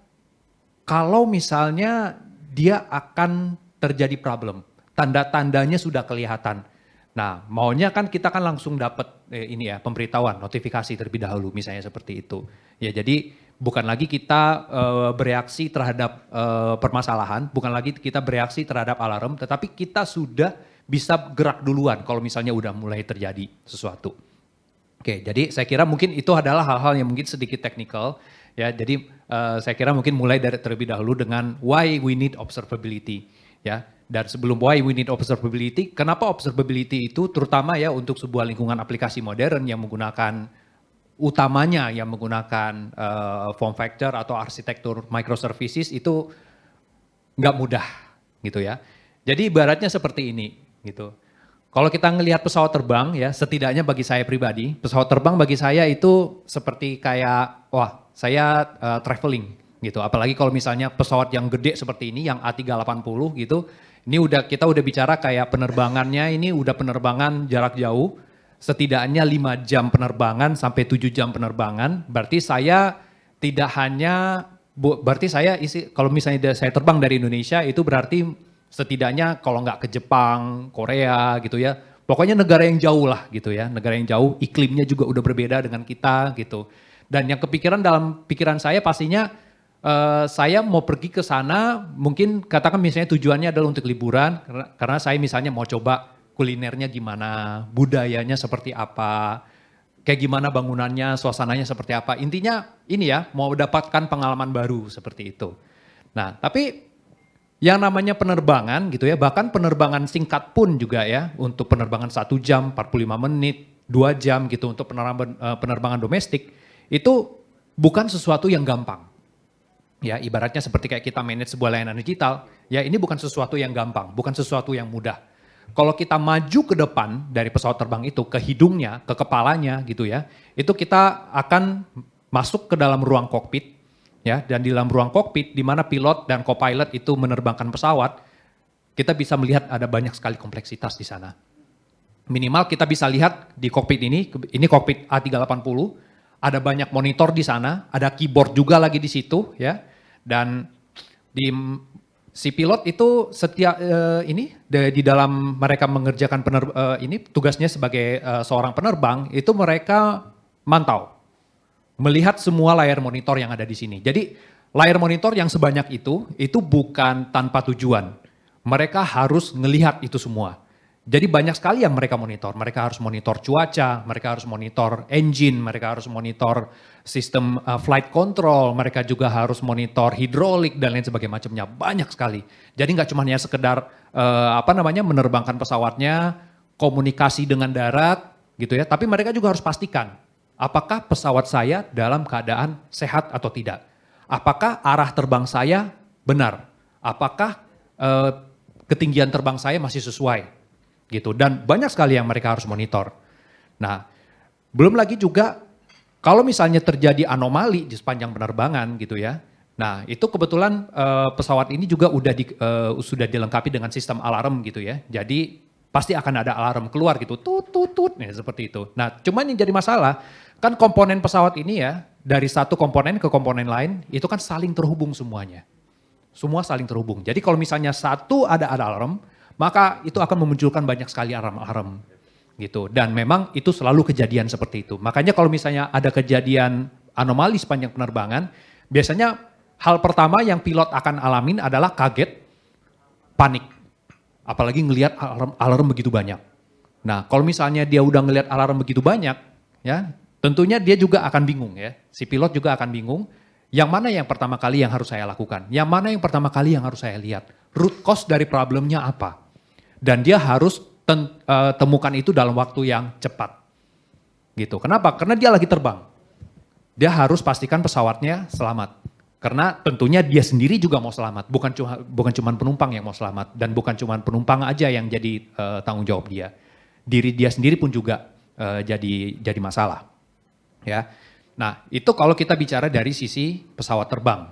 kalau misalnya dia akan terjadi problem, tanda-tandanya sudah kelihatan. Nah, maunya kan kita kan langsung dapat ini ya, pemberitahuan, notifikasi terlebih dahulu misalnya seperti itu. Ya, jadi bukan lagi kita bereaksi terhadap permasalahan, bukan lagi kita bereaksi terhadap alarm, tetapi kita sudah bisa gerak duluan kalau misalnya udah mulai terjadi sesuatu. Oke, jadi saya kira mungkin itu adalah hal-hal yang mungkin sedikit teknikal. Ya, jadi saya kira mungkin mulai dari terlebih dahulu dengan why we need observability. Ya, dan sebelum why we need observability, kenapa observability itu terutama ya untuk sebuah lingkungan aplikasi modern yang menggunakan utamanya yang menggunakan form factor atau arsitektur microservices itu nggak mudah gitu ya. Jadi ibaratnya seperti ini gitu. Kalau kita ngelihat pesawat terbang ya, setidaknya bagi saya pribadi, pesawat terbang bagi saya itu seperti kayak wah saya traveling gitu. Apalagi kalau misalnya pesawat yang gede seperti ini, yang A380 gitu, ini kita udah bicara kayak penerbangannya ini udah penerbangan jarak jauh, setidaknya 5 jam penerbangan sampai 7 jam penerbangan. Berarti saya tidak hanya, berarti saya kalau misalnya saya terbang dari Indonesia itu berarti setidaknya kalau nggak ke Jepang, Korea gitu ya, pokoknya negara yang jauh lah gitu ya, negara yang jauh, iklimnya juga udah berbeda dengan kita gitu. Dan yang kepikiran dalam pikiran saya pastinya saya mau pergi ke sana, mungkin katakan misalnya tujuannya adalah untuk liburan, karena saya misalnya mau coba kulinernya gimana, budayanya seperti apa, kayak gimana bangunannya, suasananya seperti apa. Intinya ini ya, mau dapatkan pengalaman baru seperti itu. Nah, tapi yang namanya penerbangan gitu ya, bahkan penerbangan singkat pun juga ya, untuk penerbangan 1 jam, 45 menit, 2 jam gitu untuk penerbangan domestik, itu bukan sesuatu yang gampang. Ya, ibaratnya seperti kayak kita manage sebuah layanan digital, ya ini bukan sesuatu yang gampang, bukan sesuatu yang mudah. Kalau kita maju ke depan dari pesawat terbang itu, ke hidungnya, ke kepalanya gitu ya, itu kita akan masuk ke dalam ruang kokpit, ya, dan di dalam ruang kokpit di mana pilot dan co-pilot itu menerbangkan pesawat, kita bisa melihat ada banyak sekali kompleksitas di sana. Minimal kita bisa lihat di kokpit ini kokpit A380, ada banyak monitor di sana, ada keyboard juga lagi di situ, ya, dan si pilot itu setiap di dalam mereka mengerjakan tugasnya sebagai seorang penerbang itu mereka mantau. Melihat semua layar monitor yang ada di sini. Jadi layar monitor yang sebanyak itu bukan tanpa tujuan. Mereka harus ngelihat itu semua. Jadi banyak sekali yang mereka monitor. Mereka harus monitor cuaca, mereka harus monitor engine, mereka harus monitor sistem flight control, mereka juga harus monitor hidrolik dan lain sebagainya macamnya. Banyak sekali. Jadi nggak cuma hanya sekedar menerbangkan pesawatnya, komunikasi dengan darat gitu ya, tapi mereka juga harus pastikan apakah pesawat saya dalam keadaan sehat atau tidak? Apakah arah terbang saya benar? Apakah ketinggian terbang saya masih sesuai? Gitu. Dan banyak sekali yang mereka harus monitor. Nah, belum lagi juga kalau misalnya terjadi anomali di sepanjang penerbangan gitu ya. Nah, itu kebetulan pesawat ini juga sudah dilengkapi dengan sistem alarm gitu ya. Jadi pasti akan ada alarm keluar gitu, tut, nih, seperti itu. Nah, cuman yang jadi masalah, kan komponen pesawat ini ya, dari satu komponen ke komponen lain, itu kan saling terhubung semuanya. Semua saling terhubung. Jadi kalau misalnya satu ada alarm, maka itu akan memunculkan banyak sekali alarm-alarm. Gitu. Dan memang itu selalu kejadian seperti itu. Makanya kalau misalnya ada kejadian anomali sepanjang penerbangan, biasanya hal pertama yang pilot akan alamin adalah kaget, panik. Apalagi ngelihat alarm begitu banyak. Nah, kalau misalnya dia udah ngelihat alarm begitu banyak, ya, tentunya dia juga akan bingung ya. Si pilot juga akan bingung, yang mana yang pertama kali yang harus saya lakukan? Yang mana yang pertama kali yang harus saya lihat? Root cause dari problemnya apa? Dan dia harus temukan itu dalam waktu yang cepat. Gitu. Kenapa? Karena dia lagi terbang. Dia harus pastikan pesawatnya selamat. Karena tentunya dia sendiri juga mau selamat, bukan cuma penumpang yang mau selamat, dan bukan cuma penumpang aja yang jadi tanggung jawab dia. Diri dia sendiri pun juga jadi masalah. Ya. Nah, itu kalau kita bicara dari sisi pesawat terbang.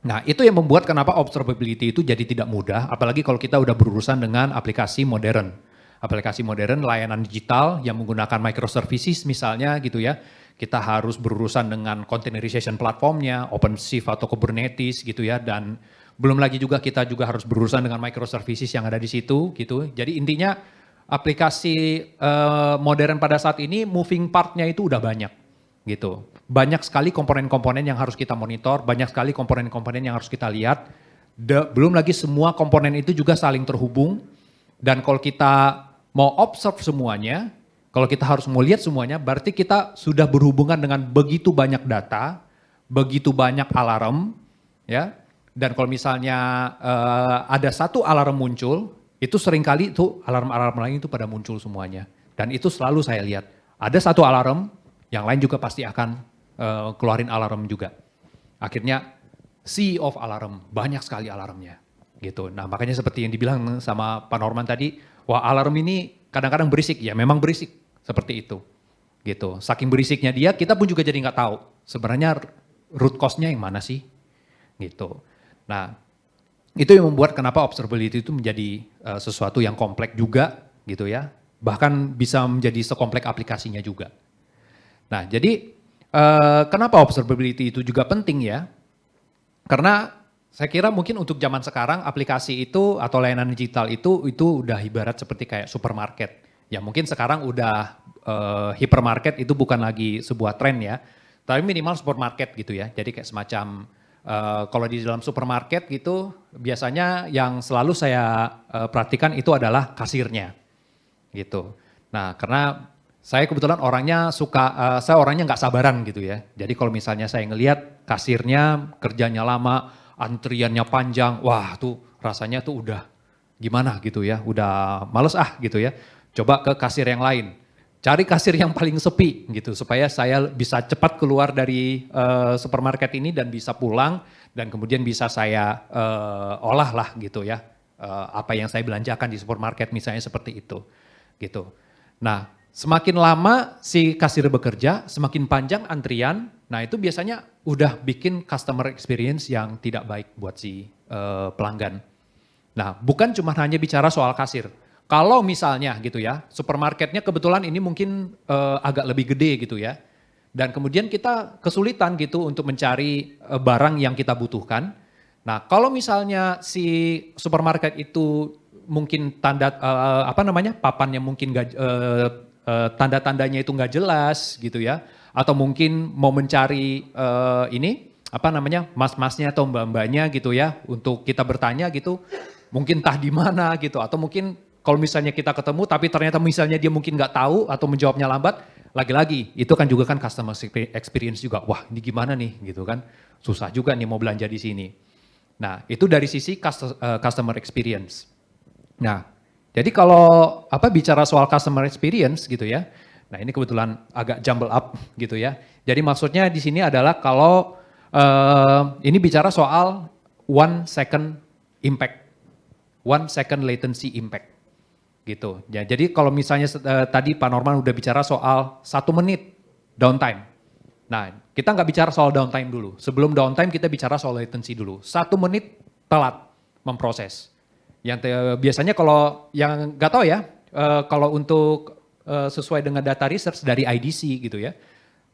Nah, itu yang membuat kenapa observability itu jadi tidak mudah, apalagi kalau kita udah berurusan dengan aplikasi modern. Aplikasi modern, layanan digital yang menggunakan microservices misalnya gitu ya. Kita harus berurusan dengan containerization platformnya, OpenShift atau Kubernetes gitu ya, dan Belum lagi juga kita juga harus berurusan dengan microservices yang ada di situ gitu. Jadi intinya aplikasi modern pada saat ini moving part-nya itu udah banyak gitu. Banyak sekali komponen-komponen yang harus kita monitor, banyak sekali komponen-komponen yang harus kita lihat. Belum lagi semua komponen itu juga saling terhubung. Dan kalau kita mau observe semuanya, kalau kita harus mau lihat semuanya, berarti kita sudah berhubungan dengan begitu banyak data, begitu banyak alarm, ya. Dan kalau misalnya ada satu alarm muncul, itu seringkali itu alarm-alarm lain itu pada muncul semuanya. Dan itu selalu saya lihat. Ada satu alarm, yang lain juga pasti akan keluarin alarm juga. Akhirnya sea of alarm, banyak sekali alarmnya. Gitu. Nah makanya seperti yang dibilang sama Pak Norman tadi, wah alarm ini kadang-kadang berisik, ya memang berisik seperti itu. Gitu. Saking berisiknya dia, kita pun juga jadi nggak tahu sebenarnya root cause-nya yang mana sih. Gitu. Nah itu yang membuat kenapa observability itu menjadi sesuatu yang kompleks juga gitu ya. Bahkan bisa menjadi sekompleks aplikasinya juga. Nah jadi kenapa observability itu juga penting ya? Karena saya kira mungkin untuk zaman sekarang aplikasi itu atau layanan digital itu udah ibarat seperti kayak supermarket. Ya mungkin sekarang udah hypermarket itu bukan lagi sebuah tren ya. Tapi minimal supermarket gitu ya. Jadi kayak semacam kalau di dalam supermarket gitu biasanya yang selalu saya perhatikan itu adalah kasirnya gitu. Nah karena saya kebetulan orangnya saya orangnya nggak sabaran gitu ya. Jadi kalau misalnya saya ngelihat kasirnya kerjanya lama, antriannya panjang, wah tuh rasanya tuh udah gimana gitu ya, udah males gitu ya. Coba ke kasir yang lain, cari kasir yang paling sepi gitu supaya saya bisa cepat keluar dari supermarket ini dan bisa pulang dan kemudian bisa saya olah lah gitu ya, apa yang saya belanjakan di supermarket misalnya seperti itu gitu. Nah semakin lama si kasir bekerja, semakin panjang antrian, nah itu biasanya udah bikin customer experience yang tidak baik buat si pelanggan. Nah bukan cuma hanya bicara soal kasir. Kalau misalnya gitu ya, supermarketnya kebetulan ini mungkin agak lebih gede gitu ya. Dan kemudian kita kesulitan gitu untuk mencari barang yang kita butuhkan. Nah kalau misalnya si supermarket itu mungkin papannya mungkin tanda-tandanya itu nggak jelas gitu ya, atau mungkin mau mencari mas-masnya atau mbak-mbaknya gitu ya, untuk kita bertanya gitu, mungkin entah di mana gitu, atau mungkin kalau misalnya kita ketemu tapi ternyata misalnya dia mungkin nggak tahu atau menjawabnya lambat, lagi-lagi itu kan juga kan customer experience juga, wah ini gimana nih gitu kan, susah juga nih mau belanja di sini. Nah itu dari sisi customer experience. Nah jadi kalau bicara soal customer experience gitu ya, nah ini kebetulan agak jumble up gitu ya. Jadi maksudnya di sini adalah kalau ini bicara soal 1 second impact, 1 second latency impact gitu. Ya, jadi kalau misalnya tadi Pak Norman udah bicara soal 1 menit downtime. Nah kita nggak bicara soal downtime dulu. Sebelum downtime kita bicara soal latency dulu. 1 menit telat memproses. Yang biasanya kalau yang nggak tahu ya, kalau untuk sesuai dengan data research dari IDC gitu ya,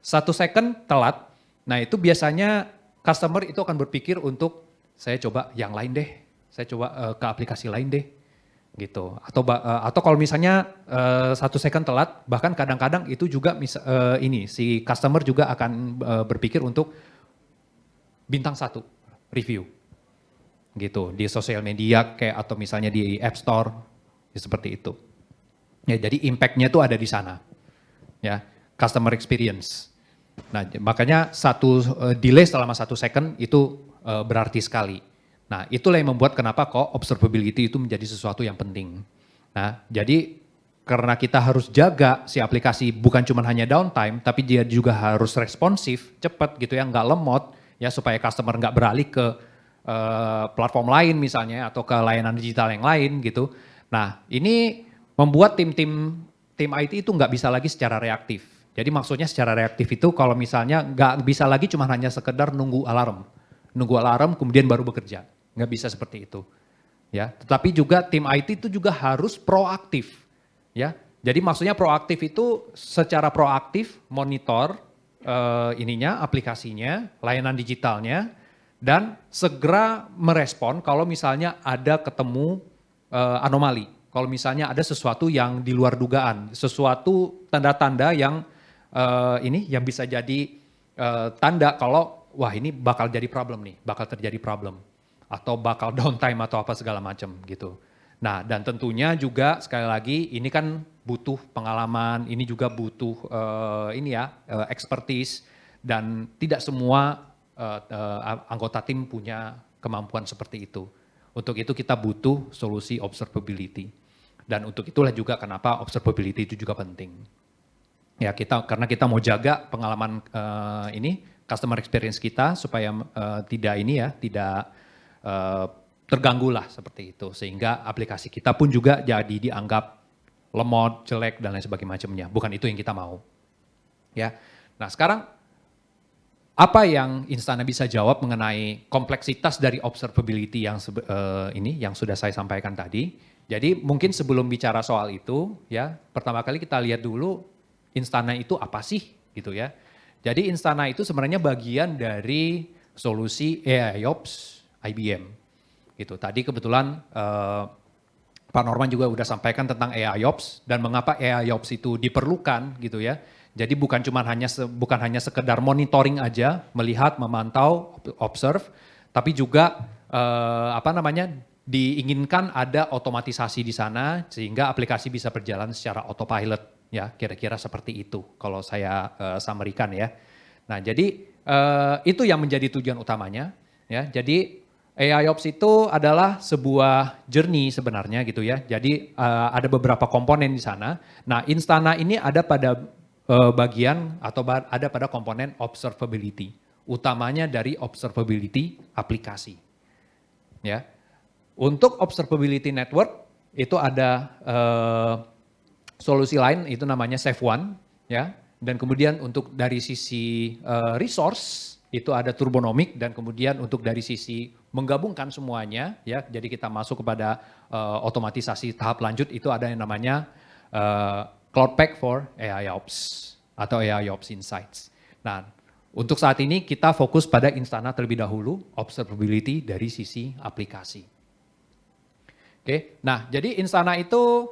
1 second telat, nah itu biasanya customer itu akan berpikir untuk saya coba yang lain deh, saya coba ke aplikasi lain deh, gitu. Atau kalau misalnya 1 second telat, bahkan kadang-kadang itu juga si customer juga akan berpikir untuk bintang 1 review. Gitu di sosial media kayak atau misalnya di App Store ya seperti itu. Ya jadi impact-nya tuh ada di sana. Ya, customer experience. Nah, makanya delay selama 1 second itu berarti sekali. Nah, itulah yang membuat kenapa kok observability itu menjadi sesuatu yang penting. Nah, jadi karena kita harus jaga si aplikasi bukan cuma hanya downtime tapi dia juga harus responsif, cepat gitu ya, nggak lemot ya supaya customer nggak beralih ke platform lain misalnya atau ke layanan digital yang lain gitu. Nah ini membuat tim IT itu nggak bisa lagi secara reaktif. Jadi maksudnya secara reaktif itu kalau misalnya nggak bisa lagi cuma hanya sekedar nunggu alarm kemudian baru bekerja. Nggak bisa seperti itu. Ya, tetapi juga tim IT itu juga harus proaktif. Ya, jadi maksudnya proaktif itu secara proaktif monitor aplikasinya, layanan digitalnya. dan segera merespon kalau misalnya ada ketemu anomali. Kalau misalnya ada sesuatu yang di luar dugaan, sesuatu tanda-tanda yang yang bisa jadi tanda kalau wah ini bakal jadi problem nih, bakal terjadi problem atau bakal downtime atau apa segala macam gitu. Nah, dan tentunya juga sekali lagi ini kan butuh pengalaman, ini juga butuh expertise dan tidak semua anggota tim punya kemampuan seperti itu. Untuk itu kita butuh solusi observability. Dan untuk itulah juga kenapa observability itu juga penting. Ya, karena kita mau jaga pengalaman customer experience kita supaya tidak terganggu lah seperti itu. Sehingga aplikasi kita pun juga jadi dianggap lemot, jelek dan lain sebagainya. Bukan itu yang kita mau. Ya. Nah, sekarang apa yang Instana bisa jawab mengenai kompleksitas dari observability yang sudah saya sampaikan tadi. Jadi mungkin sebelum bicara soal itu, ya pertama kali kita lihat dulu Instana itu apa sih, gitu ya. Jadi Instana itu sebenarnya bagian dari solusi AIOps IBM. Gitu. Tadi kebetulan Pak Norman juga udah sampaikan tentang AIOps dan mengapa AIOps itu diperlukan, gitu ya. Jadi bukan hanya sekedar monitoring aja, melihat, memantau, observe, tapi juga diinginkan ada otomatisasi di sana sehingga aplikasi bisa berjalan secara autopilot, ya kira-kira seperti itu kalau saya summary-kan ya. Nah jadi itu yang menjadi tujuan utamanya, ya. Jadi AIOps itu adalah sebuah journey sebenarnya gitu ya. Jadi ada beberapa komponen di sana. Nah Instana ini ada pada bagian atau ada pada komponen observability, utamanya dari observability aplikasi. Ya, untuk observability network itu ada solusi lain itu namanya SafeOne, ya. Dan kemudian untuk dari sisi resource itu ada Turbonomic dan kemudian untuk dari sisi menggabungkan semuanya, ya. Jadi kita masuk kepada otomatisasi tahap lanjut itu ada yang namanya Cloud Pak for AIOps atau AIOps Insights. Nah, untuk saat ini kita fokus pada Instana terlebih dahulu, observability dari sisi aplikasi. Oke, nah jadi Instana itu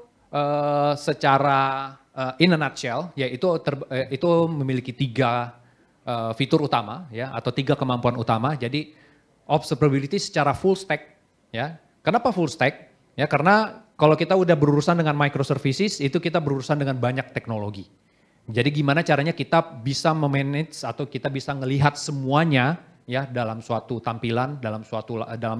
secara in a nutshell, yaitu itu memiliki 3 fitur utama, ya, atau 3 kemampuan utama. Jadi observability secara full stack, ya. Kenapa full stack? Ya, karena kalau kita udah berurusan dengan microservices, itu kita berurusan dengan banyak teknologi. Jadi gimana caranya kita bisa memanage atau kita bisa melihat semuanya, ya, dalam suatu tampilan, dalam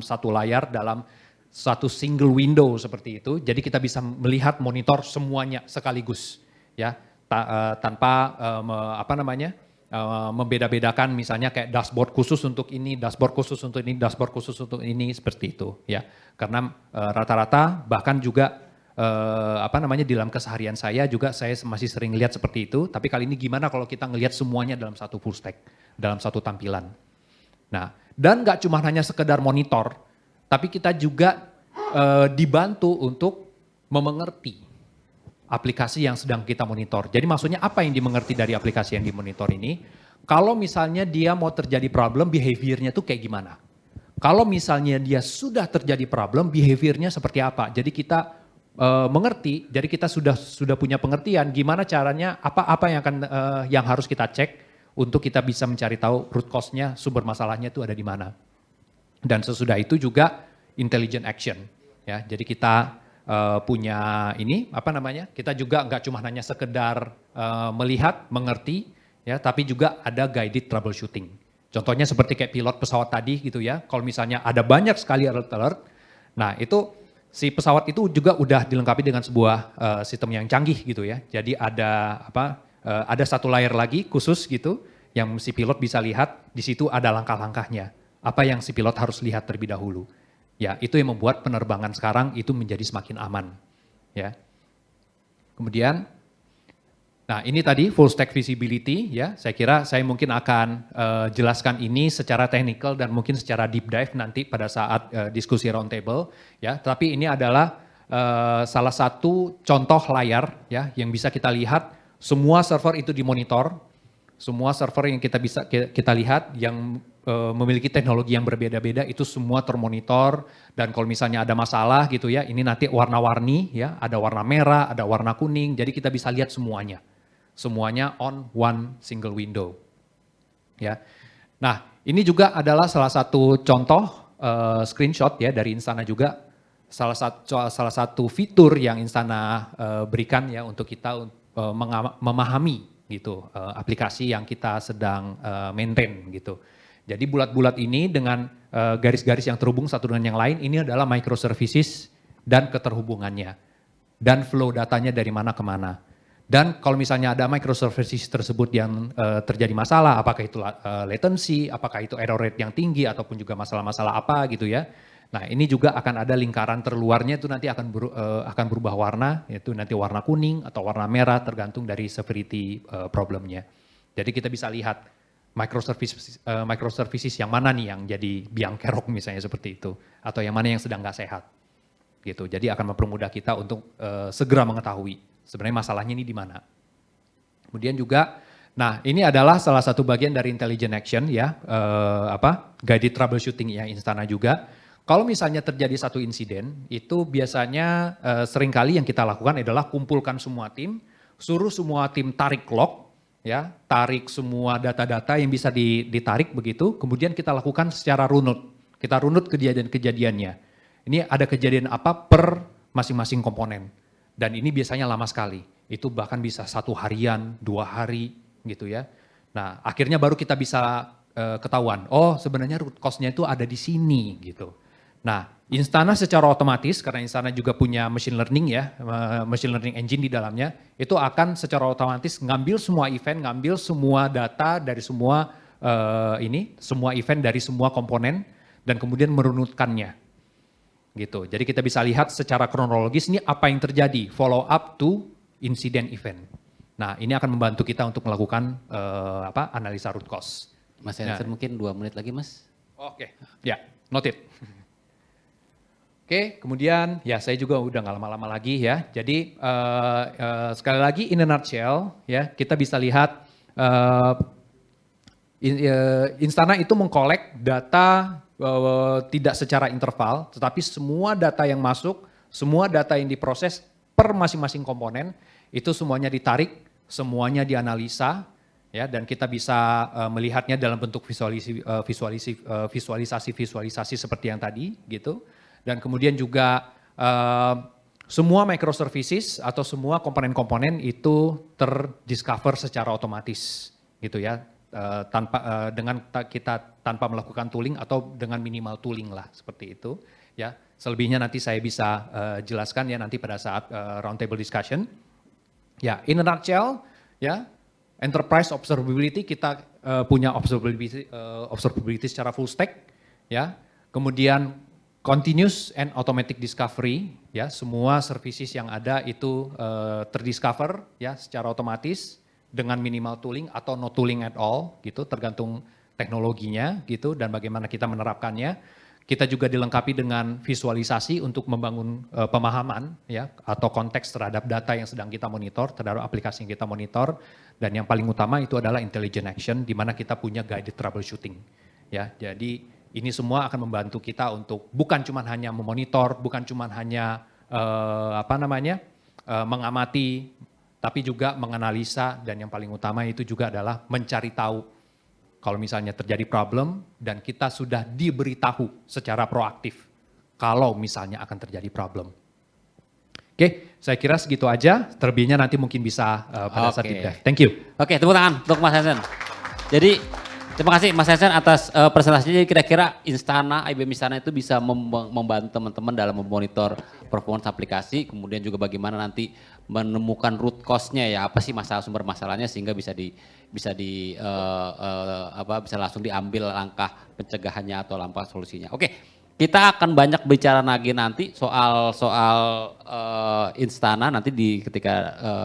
satu layar, dalam satu single window seperti itu. Jadi kita bisa melihat monitor semuanya sekaligus, ya, tanpa membeda-bedakan misalnya kayak dashboard khusus untuk ini, dashboard khusus untuk ini, dashboard khusus untuk ini, seperti itu, ya. Karena rata-rata bahkan juga dalam keseharian saya juga saya masih sering lihat seperti itu, tapi kali ini gimana kalau kita ngelihat semuanya dalam satu full stack, dalam satu tampilan. Nah, dan nggak cuma hanya sekedar monitor, tapi kita juga dibantu untuk memengerti aplikasi yang sedang kita monitor. Jadi maksudnya apa yang dimengerti dari aplikasi yang dimonitor ini? Kalau misalnya dia mau terjadi problem, behaviornya tuh kayak gimana? Kalau misalnya dia sudah terjadi problem, behaviornya seperti apa? Jadi kita mengerti, jadi kita sudah punya pengertian gimana caranya, apa yang harus kita cek untuk kita bisa mencari tahu root cause-nya, sumber masalahnya itu ada di mana. Dan sesudah itu juga intelligent action, ya. Jadi kita punya kita juga nggak cuma hanya sekedar melihat, mengerti, ya, tapi juga ada guided troubleshooting. Contohnya seperti kayak pilot pesawat tadi gitu ya, kalau misalnya ada banyak sekali alert, nah itu si pesawat itu juga udah dilengkapi dengan sebuah sistem yang canggih gitu ya. Jadi ada satu layer lagi khusus gitu yang si pilot bisa lihat, di situ ada langkah-langkahnya. Apa yang si pilot harus lihat terlebih dahulu. Ya, itu yang membuat penerbangan sekarang itu menjadi semakin aman, ya. Kemudian nah, ini tadi full stack visibility, ya. Saya kira saya mungkin akan jelaskan ini secara technical dan mungkin secara deep dive nanti pada saat diskusi roundtable, ya. Tapi ini adalah salah satu contoh layar, ya, yang bisa kita lihat semua server itu dimonitor, Semua server yang kita lihat yang memiliki teknologi yang berbeda-beda itu semua termonitor, dan kalau misalnya ada masalah gitu ya, ini nanti warna-warni ya, ada warna merah, ada warna kuning, jadi kita bisa lihat semuanya. Semuanya on one single window. Ya. Nah, ini juga adalah salah satu contoh screenshot ya dari Instana juga. Salah satu fitur yang Instana berikan ya untuk kita memahami gitu aplikasi yang kita sedang maintain gitu. Jadi bulat-bulat ini dengan garis-garis yang terhubung satu dengan yang lain, ini adalah microservices dan keterhubungannya. Dan flow datanya dari mana ke mana. Dan kalau misalnya ada microservices tersebut yang terjadi masalah, apakah itu latency, apakah itu error rate yang tinggi, ataupun juga masalah-masalah apa gitu ya. Nah ini juga akan ada lingkaran terluarnya itu nanti akan berubah warna, yaitu nanti warna kuning atau warna merah tergantung dari severity problemnya. Jadi kita bisa lihat microservices yang mana nih yang jadi biang kerok misalnya seperti itu, atau yang mana yang sedang nggak sehat, gitu. Jadi akan mempermudah kita untuk segera mengetahui sebenarnya masalahnya ini di mana. Kemudian juga, nah ini adalah salah satu bagian dari intelligent action ya, guided troubleshooting yang Instana juga. Kalau misalnya terjadi satu insiden, itu biasanya seringkali yang kita lakukan adalah kumpulkan semua tim, suruh semua tim tarik log, ya, tarik semua data-data yang bisa ditarik begitu, kemudian kita lakukan secara runut. Kita runut kejadian-kejadiannya. Ini ada kejadian apa per masing-masing komponen. Dan ini biasanya lama sekali. Itu bahkan bisa 1 harian, 2 hari gitu ya. Nah, akhirnya baru kita bisa ketahuan, oh sebenarnya root cause-nya itu ada di sini gitu. Nah, Instana secara otomatis, karena Instana juga punya machine learning ya, machine learning engine di dalamnya, itu akan secara otomatis ngambil semua event, ngambil semua data dari semua semua event dari semua komponen, dan kemudian merunutkannya. Gitu. Jadi kita bisa lihat secara kronologis ini apa yang terjadi, follow up to incident event. Nah, ini akan membantu kita untuk melakukan analisa root cause. Mas Hensen mungkin 2 menit lagi Mas. Oke, ya, noted. Oke, kemudian ya saya juga udah nggak lama-lama lagi ya. Jadi sekali lagi in a nutshell ya, kita bisa lihat Instana itu mengkolek data tidak secara interval, tetapi semua data yang masuk, semua data yang diproses per masing-masing komponen itu semuanya ditarik, semuanya dianalisa, ya, dan kita bisa melihatnya dalam bentuk visualisasi seperti yang tadi, gitu. Dan kemudian juga semua microservices atau semua komponen-komponen itu terdiscover secara otomatis, gitu ya, tanpa melakukan tooling atau dengan minimal tooling lah seperti itu, ya. Selebihnya nanti saya bisa jelaskan ya nanti pada saat roundtable discussion. Ya, in a nutshell, ya. Enterprise observability kita punya observability secara full stack, ya. Kemudian continuous and automatic discovery, ya, semua services yang ada itu terdiscover ya secara otomatis dengan minimal tooling atau no tooling at all, gitu, tergantung teknologinya, gitu, dan bagaimana kita menerapkannya. Kita juga dilengkapi dengan visualisasi untuk membangun pemahaman, ya, atau konteks terhadap data yang sedang kita monitor, terhadap aplikasi yang kita monitor, dan yang paling utama itu adalah intelligent action, di mana kita punya guided troubleshooting, ya. Jadi ini semua akan membantu kita untuk bukan cuma hanya memonitor, bukan cuma hanya mengamati, tapi juga menganalisa, dan yang paling utama itu juga adalah mencari tahu kalau misalnya terjadi problem dan kita sudah diberitahu secara proaktif kalau misalnya akan terjadi problem. Oke, saya kira segitu aja. Terlebihnya nanti mungkin bisa pada saat deep dive. Thank you. Oke, tepuk tangan untuk Mas Hensen. Jadi terima kasih Mas Hensen atas presentasinya. Jadi kira-kira Instana, IBM Instana itu bisa membantu teman-teman dalam memonitor performance aplikasi, kemudian juga bagaimana nanti menemukan root cause-nya ya, apa sih sumber masalahnya sehingga bisa langsung diambil langkah pencegahannya atau langkah solusinya. Oke, kita akan banyak bicara lagi nanti soal Instana nanti ketika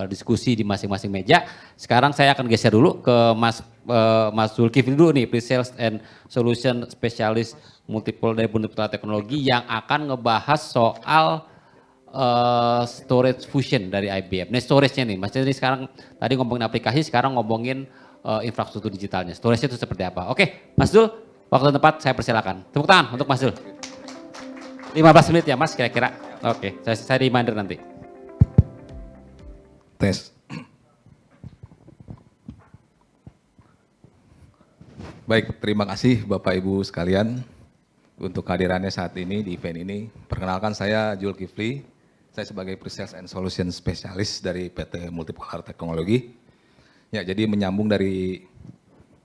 diskusi di masing-masing meja. Sekarang saya akan geser dulu ke Mas Zulkifli dulu nih, Pre-Sales and Solution Specialist Multiple Teknologi yang akan ngebahas soal storage fusion dari IBM. Nah, storage-nya nih, Mas, ini sekarang tadi ngomongin aplikasi, sekarang ngomongin infrastruktur digitalnya. Storage itu seperti apa? Oke, Mas Dul, waktu dan tempat saya persilakan. Tepuk tangan untuk Mas Dul. 15 menit ya Mas kira-kira. Oke, saya reminder nanti. Tes. Baik, terima kasih Bapak Ibu sekalian untuk kehadirannya saat ini di event ini. Perkenalkan saya Zulkifli, saya sebagai Pre-Sales and Solution Specialist dari PT Multipolar Teknologi. Ya, jadi menyambung dari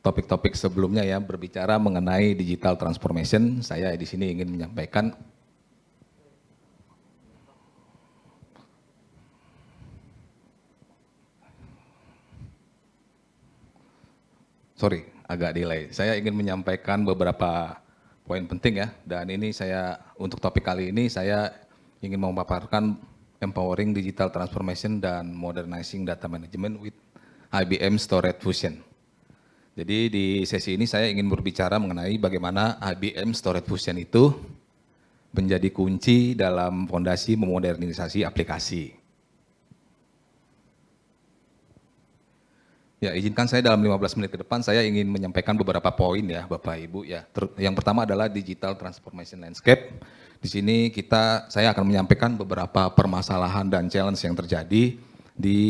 topik-topik sebelumnya ya, berbicara mengenai digital transformation, saya di sini ingin menyampaikan agak delay. Saya ingin menyampaikan beberapa poin penting ya, dan ini saya untuk topik kali ini saya ingin memaparkan empowering digital transformation dan modernizing data management with IBM Storage Fusion. Jadi di sesi ini saya ingin berbicara mengenai bagaimana IBM Storage Fusion itu menjadi kunci dalam fondasi memodernisasi aplikasi. Ya, izinkan saya dalam 15 menit ke depan saya ingin menyampaikan beberapa poin ya Bapak Ibu ya. Yang pertama adalah digital transformation landscape. Di sini saya akan menyampaikan beberapa permasalahan dan challenge yang terjadi di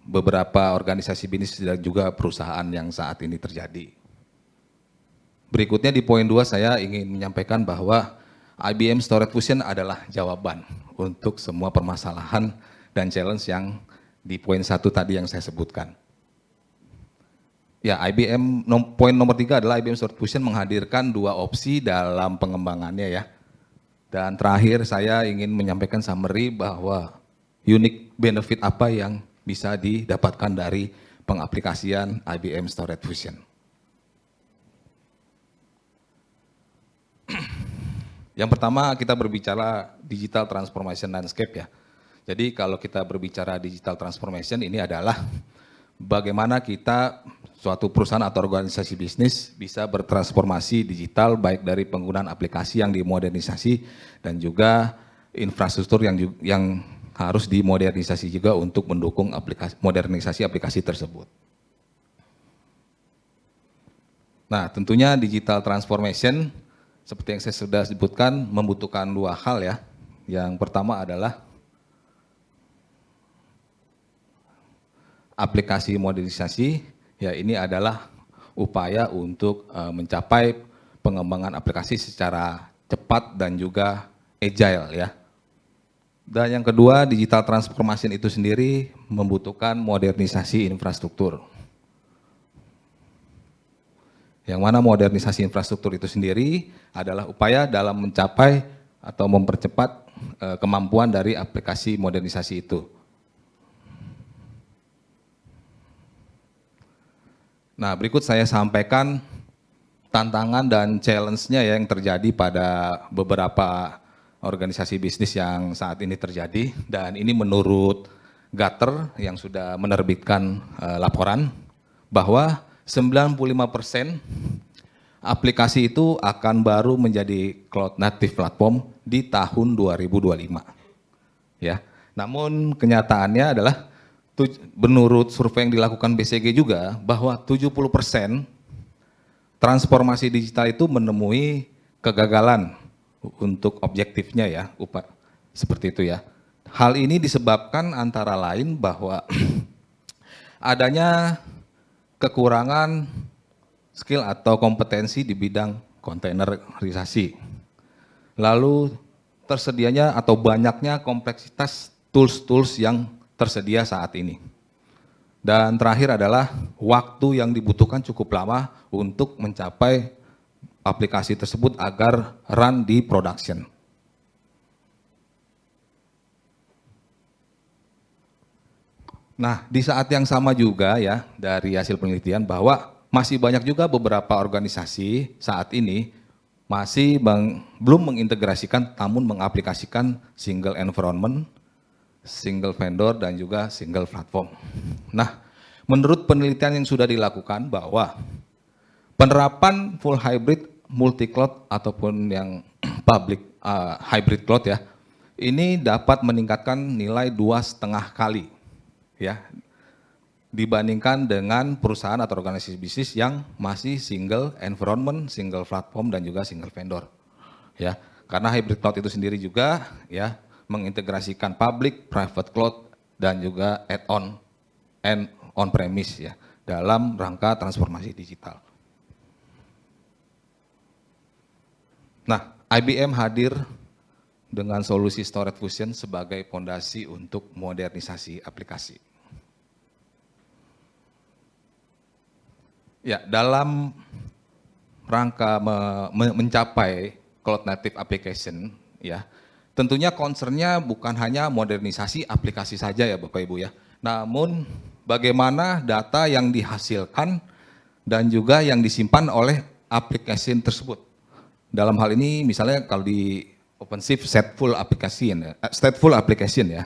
beberapa organisasi bisnis dan juga perusahaan yang saat ini terjadi. Berikutnya di poin 2 saya ingin menyampaikan bahwa IBM Storage Fusion adalah jawaban untuk semua permasalahan dan challenge yang di poin 1 tadi yang saya sebutkan. Ya, poin nomor 3 adalah IBM Storage Fusion menghadirkan 2 opsi dalam pengembangannya ya. Dan terakhir saya ingin menyampaikan summary bahwa unique benefit apa yang bisa didapatkan dari pengaplikasian IBM Storage Fusion. Yang pertama kita berbicara digital transformation landscape ya. Jadi kalau kita berbicara digital transformation ini adalah bagaimana kita suatu perusahaan atau organisasi bisnis bisa bertransformasi digital baik dari penggunaan aplikasi yang dimodernisasi dan juga infrastruktur yang harus dimodernisasi juga untuk mendukung modernisasi aplikasi tersebut. Nah, tentunya digital transformation seperti yang saya sudah sebutkan membutuhkan 2 hal ya. Yang pertama adalah aplikasi modernisasi. Ya, ini adalah upaya untuk mencapai pengembangan aplikasi secara cepat dan juga agile ya. Dan yang kedua, digital transformation itu sendiri membutuhkan modernisasi infrastruktur. Yang mana modernisasi infrastruktur itu sendiri adalah upaya dalam mencapai atau mempercepat kemampuan dari aplikasi modernisasi itu. Nah, berikut saya sampaikan tantangan dan challenge-nya yang terjadi pada beberapa organisasi bisnis yang saat ini terjadi. Dan ini menurut Gartner yang sudah menerbitkan laporan bahwa 95% aplikasi itu akan baru menjadi cloud native platform di tahun 2025. Ya. Namun kenyataannya adalah menurut survei yang dilakukan BCG juga bahwa 70% transformasi digital itu menemui kegagalan untuk objektifnya ya, seperti itu ya. Hal ini disebabkan antara lain bahwa adanya kekurangan skill atau kompetensi di bidang kontainerisasi. Lalu tersedianya atau banyaknya kompleksitas tools-tools yang tersedia saat ini. Dan terakhir adalah waktu yang dibutuhkan cukup lama untuk mencapai aplikasi tersebut agar run di production. Nah, di saat yang sama juga ya dari hasil penelitian bahwa masih banyak juga beberapa organisasi saat ini masih belum mengintegrasikan namun mengaplikasikan single environment, single vendor dan juga single platform. Nah, menurut penelitian yang sudah dilakukan bahwa penerapan full hybrid multi cloud ataupun yang public hybrid cloud ya, ini dapat meningkatkan nilai 2,5 kali ya dibandingkan dengan perusahaan atau organisasi bisnis yang masih single environment, single platform, dan juga single vendor. Ya, karena hybrid cloud itu sendiri juga ya mengintegrasikan public, private cloud, dan juga add-on and on-premise ya dalam rangka transformasi digital. Nah, IBM hadir dengan solusi storage fusion sebagai fondasi untuk modernisasi aplikasi. Ya, dalam rangka mencapai cloud native application, ya, tentunya concernnya bukan hanya modernisasi aplikasi saja ya Bapak Ibu ya, namun bagaimana data yang dihasilkan dan juga yang disimpan oleh aplikasi tersebut. Dalam hal ini misalnya kalau di OpenShift stateful application ya.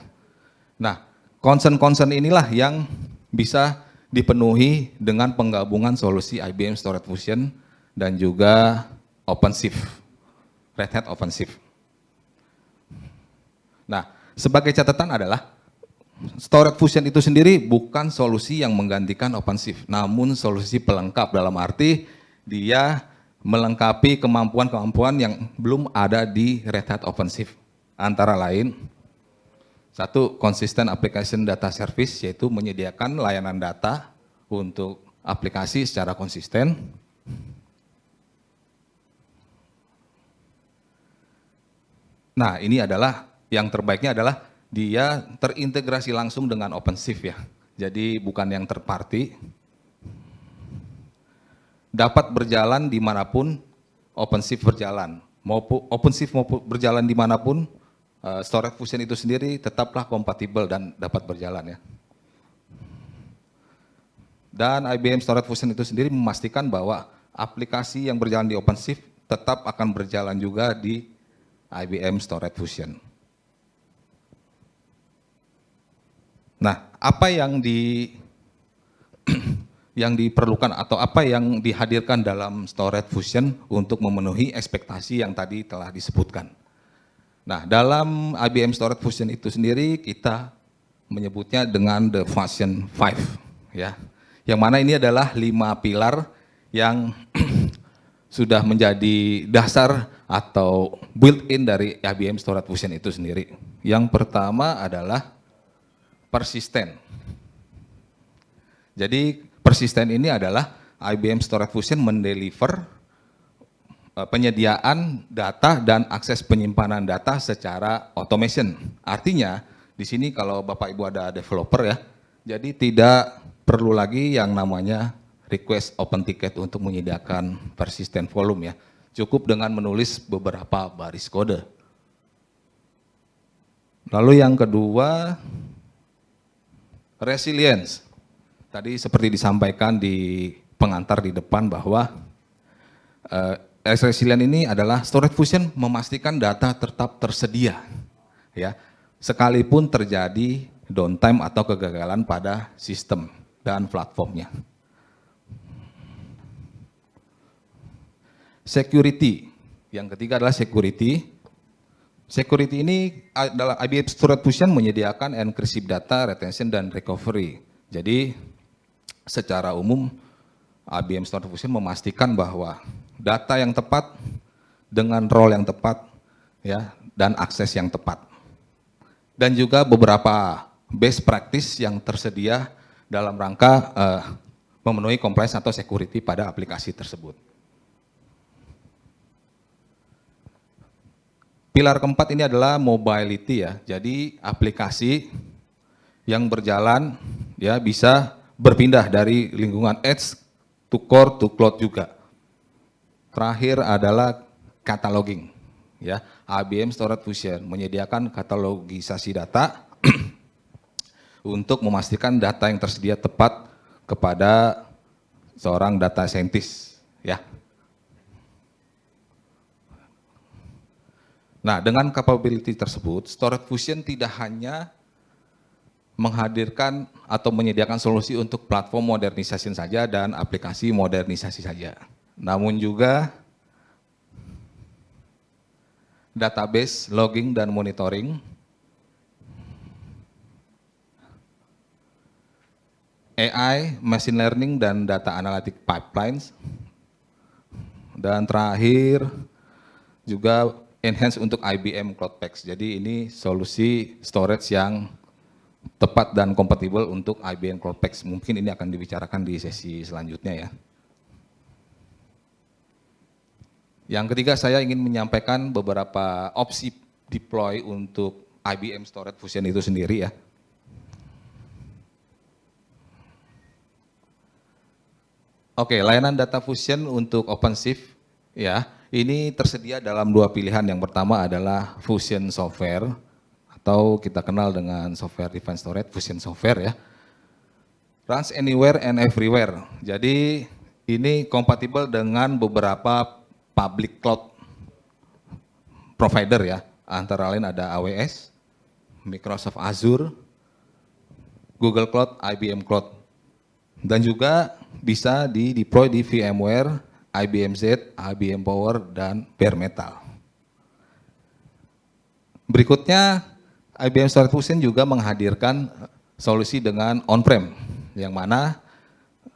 Nah, concern inilah yang bisa dipenuhi dengan penggabungan solusi IBM Storage Fusion dan juga OpenShift, Red Hat OpenShift. Nah, sebagai catatan adalah Storage Fusion itu sendiri bukan solusi yang menggantikan OpenShift, namun solusi pelengkap dalam arti dia melengkapi kemampuan-kemampuan yang belum ada di Red Hat OpenShift. Antara lain, satu, consistent application data service, yaitu menyediakan layanan data untuk aplikasi secara konsisten. Nah, ini adalah yang terbaiknya adalah dia terintegrasi langsung dengan OpenShift ya. Jadi bukan yang third party. Dapat berjalan dimanapun OpenShift berjalan. OpenShift mau berjalan dimanapun, Storage Fusion itu sendiri tetaplah kompatibel dan dapat berjalan ya. Dan IBM Storage Fusion itu sendiri memastikan bahwa aplikasi yang berjalan di OpenShift tetap akan berjalan juga di IBM Storage Fusion. Nah, apa yang diperlukan atau apa yang dihadirkan dalam Storage Fusion untuk memenuhi ekspektasi yang tadi telah disebutkan. Nah, dalam IBM Storage Fusion itu sendiri kita menyebutnya dengan the version 5 ya. Yang mana ini adalah 5 pilar yang sudah menjadi dasar atau built-in dari IBM Storage Fusion itu sendiri. Yang pertama adalah persisten. Jadi persisten ini adalah IBM Storage Fusion mendeliver penyediaan data dan akses penyimpanan data secara automation. Artinya di sini kalau Bapak Ibu ada developer ya, jadi tidak perlu lagi yang namanya request open ticket untuk menyediakan persistent volume ya. Cukup dengan menulis beberapa baris kode. Lalu yang kedua, resilience. Tadi seperti disampaikan di pengantar di depan bahwa resilient ini adalah Storage Fusion memastikan data tetap tersedia, ya, sekalipun terjadi downtime atau kegagalan pada sistem dan platformnya. Security, yang ketiga adalah security. Security ini adalah IBM Storage Fusion menyediakan encrypted data, retention, dan recovery. Jadi secara umum IBM Storage Fusion memastikan bahwa data yang tepat dengan role yang tepat ya dan akses yang tepat. Dan juga beberapa best practice yang tersedia dalam rangka memenuhi compliance atau security pada aplikasi tersebut. Pilar keempat ini adalah mobility ya. Jadi aplikasi yang berjalan ya bisa berpindah dari lingkungan edge to core to cloud juga. Terakhir adalah cataloging. Ya, IBM Storage Fusion menyediakan katalogisasi data untuk memastikan data yang tersedia tepat kepada seorang data scientist. Ya. Nah, dengan capability tersebut, Storage Fusion tidak hanya menghadirkan atau menyediakan solusi untuk platform modernisasi saja dan aplikasi modernisasi saja. Namun juga database, logging, dan monitoring. AI, machine learning, dan data analytic pipelines. Dan terakhir juga enhance untuk IBM Cloud Paks. Jadi ini solusi storage yang tepat dan kompatibel untuk IBM Cloud Paks. Mungkin ini akan dibicarakan di sesi selanjutnya ya. Yang ketiga, saya ingin menyampaikan beberapa opsi deploy untuk IBM Storage Fusion itu sendiri ya. Oke, layanan data fusion untuk OpenShift ya, ini tersedia dalam dua pilihan. Yang pertama adalah Fusion Software atau kita kenal dengan Software Defined Storage, Fusion Software ya. Runs anywhere and everywhere. Jadi ini kompatibel dengan beberapa public cloud provider ya. Antara lain ada AWS, Microsoft Azure, Google Cloud, IBM Cloud. Dan juga bisa di-deploy di VMware, IBM Z, IBM Power, dan Bare Metal. Berikutnya, IBM Storage Fusion juga menghadirkan solusi dengan on-prem, yang mana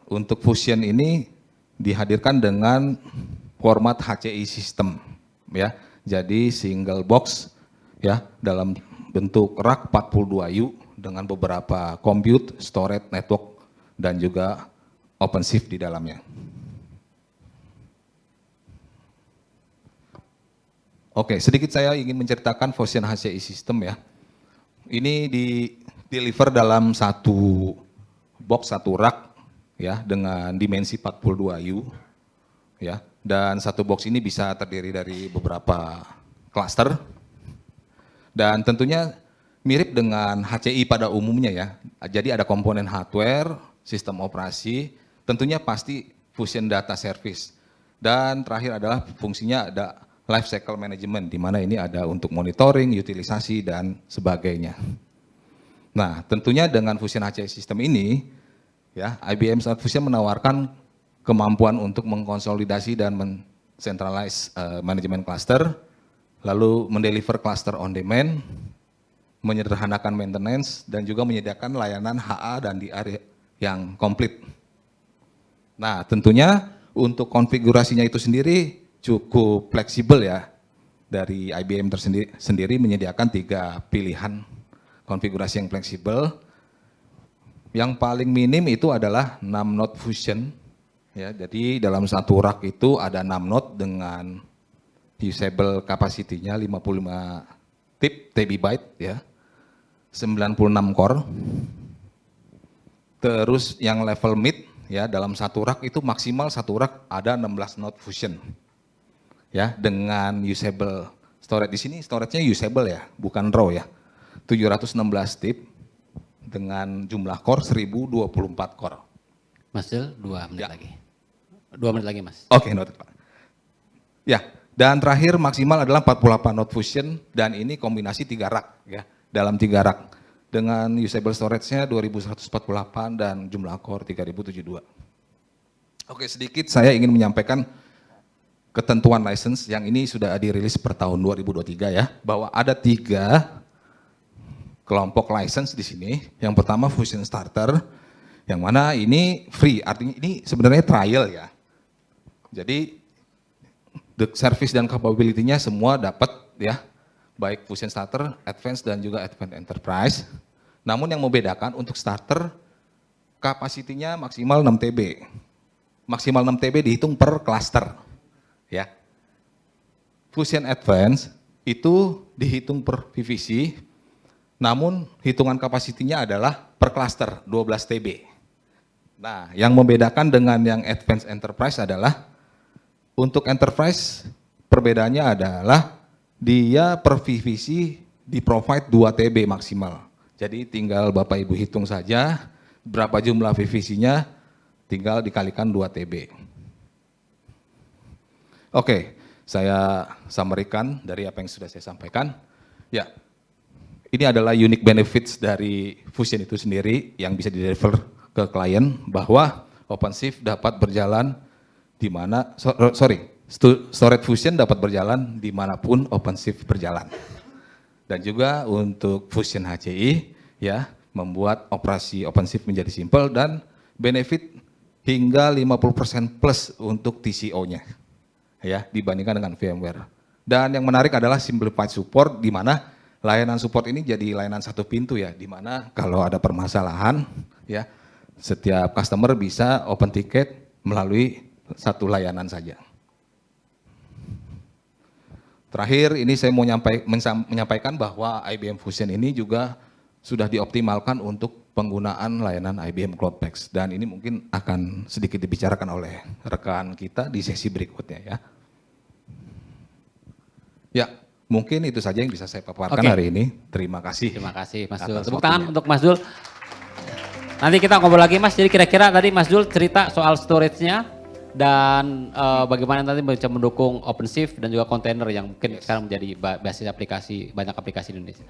untuk Fusion ini dihadirkan dengan format HCI system, ya. Jadi single box, ya, dalam bentuk rak 42U dengan beberapa compute, storage, network, dan juga OpenShift di dalamnya. Oke, sedikit saya ingin menceritakan Fusion HCI system ya. Ini di-deliver dalam satu box, satu rak ya, dengan dimensi 42U ya. Dan satu box ini bisa terdiri dari beberapa cluster. Dan tentunya mirip dengan HCI pada umumnya ya. Jadi ada komponen hardware, sistem operasi, tentunya pasti Fusion Data Service. Dan terakhir adalah fungsinya ada life cycle management, di mana ini ada untuk monitoring, utilisasi, dan sebagainya. Nah, tentunya dengan Fusion HCI System ini, ya, IBM Storage Fusion menawarkan kemampuan untuk mengkonsolidasi dan men-centralize manajemen cluster, lalu mendeliver cluster on demand, menyederhanakan maintenance, dan juga menyediakan layanan HA dan DR yang komplit. Nah, tentunya untuk konfigurasinya itu sendiri cukup fleksibel ya. Dari IBM sendiri menyediakan 3 pilihan konfigurasi yang fleksibel. Yang paling minim itu adalah 6 node fusion. Ya, jadi dalam satu rak itu ada 6 node dengan usable capacity-nya 55 TB ya. 96 core. Terus yang level mid ya, dalam satu rak itu maksimal satu rak ada 16 node fusion. Ya, dengan usable storage. Di sini storage-nya usable ya, bukan raw ya. 716 TB dengan jumlah core 1024 core. Mas Jel, 2 menit lagi. 2 menit lagi, Mas. Oke, noted Pak. Ya, dan terakhir maksimal adalah 48 node fusion dan ini kombinasi 3 rak ya, dalam 3 rak. Dengan usable storage-nya 2148 dan jumlah core 3072. Oke, sedikit saya ingin menyampaikan ketentuan license yang ini sudah dirilis per tahun 2023 ya, bahwa ada 3 kelompok license di sini. Yang pertama Fusion Starter, yang mana ini free, artinya ini sebenarnya trial ya. Jadi the service dan capability-nya semua dapat ya, baik Fusion Starter, Advanced dan juga Advanced Enterprise. Namun yang membedakan untuk Starter, kapasitinya maksimal 6 TB. Maksimal 6 TB dihitung per cluster. Ya. Fusion Advanced itu dihitung per VVC, namun hitungan kapasitinya adalah per cluster 12 TB. Nah, yang membedakan dengan yang Advanced Enterprise adalah untuk Enterprise perbedaannya adalah dia per VVC di-provide 2 TB maksimal. Jadi tinggal Bapak Ibu hitung saja berapa jumlah VVC-nya, tinggal dikalikan 2 TB. Oke, saya summary-kan dari apa yang sudah saya sampaikan. Ya, ini adalah unique benefits dari Fusion itu sendiri yang bisa di-deliver ke klien, bahwa OpenShift dapat berjalan di mana, Storage Fusion dapat berjalan dimanapun OpenShift berjalan. Dan juga untuk Fusion HCI ya, membuat operasi OpenShift menjadi simpel dan benefit hingga 50% plus untuk TCO-nya ya dibandingkan dengan VMware. Dan yang menarik adalah simplified support, di mana layanan support ini jadi layanan satu pintu ya, di mana kalau ada permasalahan ya setiap customer bisa open ticket melalui satu layanan saja. Terakhir ini saya mau menyampaikan bahwa IBM Fusion ini juga sudah dioptimalkan untuk penggunaan layanan IBM CloudPax, dan ini mungkin akan sedikit dibicarakan oleh rekan kita di sesi berikutnya ya. Ya, mungkin itu saja yang bisa saya paparkan hari ini. Terima kasih. Terima kasih Mas atas Dul. Tepuk tangan waktunya. untuk Mas Dul. Nanti kita ngobrol lagi Mas, jadi kira-kira tadi Mas Dul cerita soal storage-nya dan bagaimana nanti bisa mendukung OpenShift dan juga kontainer yang mungkin sekarang menjadi basis aplikasi, banyak aplikasi di Indonesia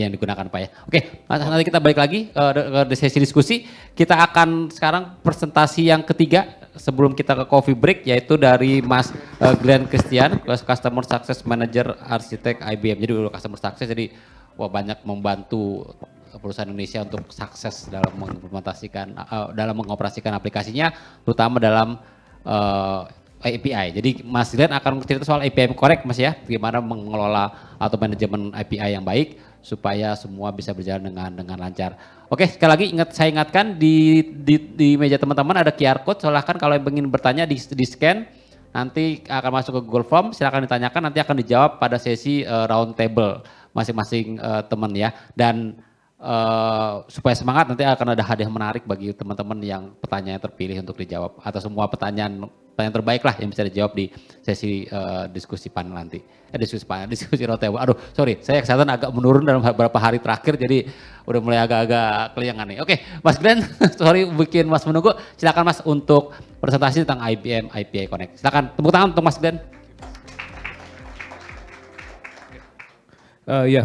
yang digunakan Pak ya. Oke, nanti kita balik lagi ke sesi diskusi. Kita akan sekarang presentasi yang ketiga sebelum kita ke coffee break, yaitu dari Mas Glenn Christian, Customer Success Manager Arsitek IBM. Jadi udah Customer Success, jadi banyak membantu perusahaan Indonesia untuk sukses dalam mengimplementasikan, dalam mengoperasikan aplikasinya, terutama dalam API. Jadi Mas Glenn akan cerita soal API Connect Mas ya, bagaimana mengelola atau manajemen API yang baik supaya semua bisa berjalan dengan lancar. Oke, sekali lagi saya ingatkan di meja teman-teman ada QR code, silahkan kalau ingin bertanya di scan, nanti akan masuk ke Google Form, silahkan ditanyakan, nanti akan dijawab pada sesi round table masing-masing teman ya. Dan supaya semangat, nanti akan ada hadiah menarik bagi teman-teman yang pertanyaan terpilih untuk dijawab, atau semua pertanyaan terbaik lah yang bisa dijawab di sesi diskusi panel nanti. Diskusi roundtable. Aduh, sorry, saya kesehatan agak menurun dalam beberapa hari terakhir, jadi udah mulai agak-agak keliangan nih. Oke, Mas Glenn, sorry bikin Mas menunggu. Silakan Mas untuk presentasi tentang IBM API Connect. Silakan, tepuk tangan untuk Mas Glenn.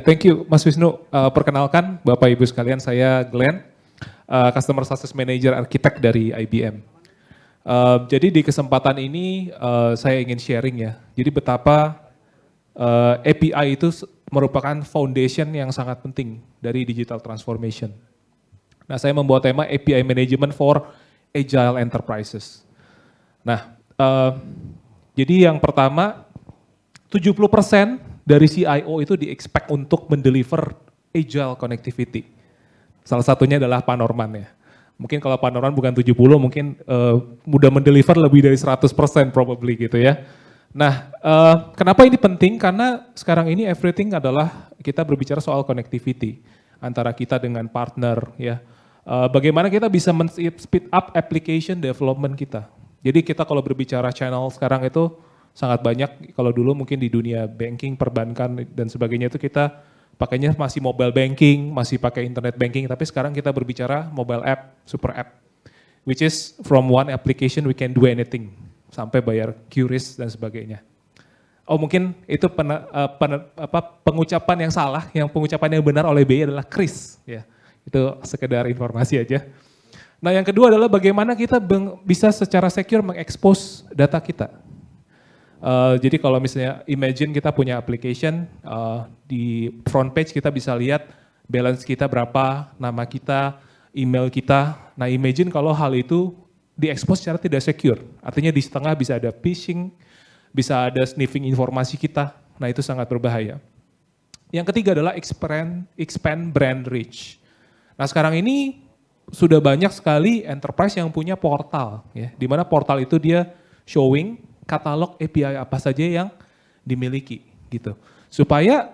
Thank you Mas Wisnu. Perkenalkan Bapak Ibu sekalian, saya Glenn, Customer Success Manager Arsitek dari IBM. Jadi di kesempatan ini saya ingin sharing ya, jadi betapa API itu merupakan foundation yang sangat penting dari digital transformation. Nah, saya membawa tema API Management for Agile Enterprises. Nah, jadi yang pertama, 70% dari CIO itu di-expect untuk mendeliver agile connectivity. Salah satunya adalah Pak Norman ya. Mungkin kalau Pak Norman bukan 70, mungkin mudah mendeliver lebih dari 100% probably gitu ya. Nah, kenapa ini penting? Karena sekarang ini everything adalah kita berbicara soal connectivity antara kita dengan partner ya. Bagaimana kita bisa speed up application development kita. Jadi kita kalau berbicara channel sekarang itu sangat banyak. Kalau dulu mungkin di dunia banking, perbankan dan sebagainya itu kita pakainya masih mobile banking, masih pakai internet banking, tapi sekarang kita berbicara mobile app, super app, which is from one application we can do anything, sampai bayar QRIS dan sebagainya. Oh mungkin itu pengucapan yang salah, yang pengucapan yang benar oleh BI adalah KRIS, ya. Itu sekedar informasi aja. Nah yang kedua adalah bagaimana kita bisa secara secure mengekspos data kita. Jadi kalau misalnya imagine kita punya application, di front page kita bisa lihat balance kita berapa, nama kita, email kita. Nah imagine kalau hal itu diekspos secara tidak secure. Artinya di setengah bisa ada phishing, bisa ada sniffing informasi kita. Nah itu sangat berbahaya. Yang ketiga adalah expand brand reach. Nah sekarang ini sudah banyak sekali enterprise yang punya portal, ya, di mana portal itu dia showing katalog API apa saja yang dimiliki gitu. Supaya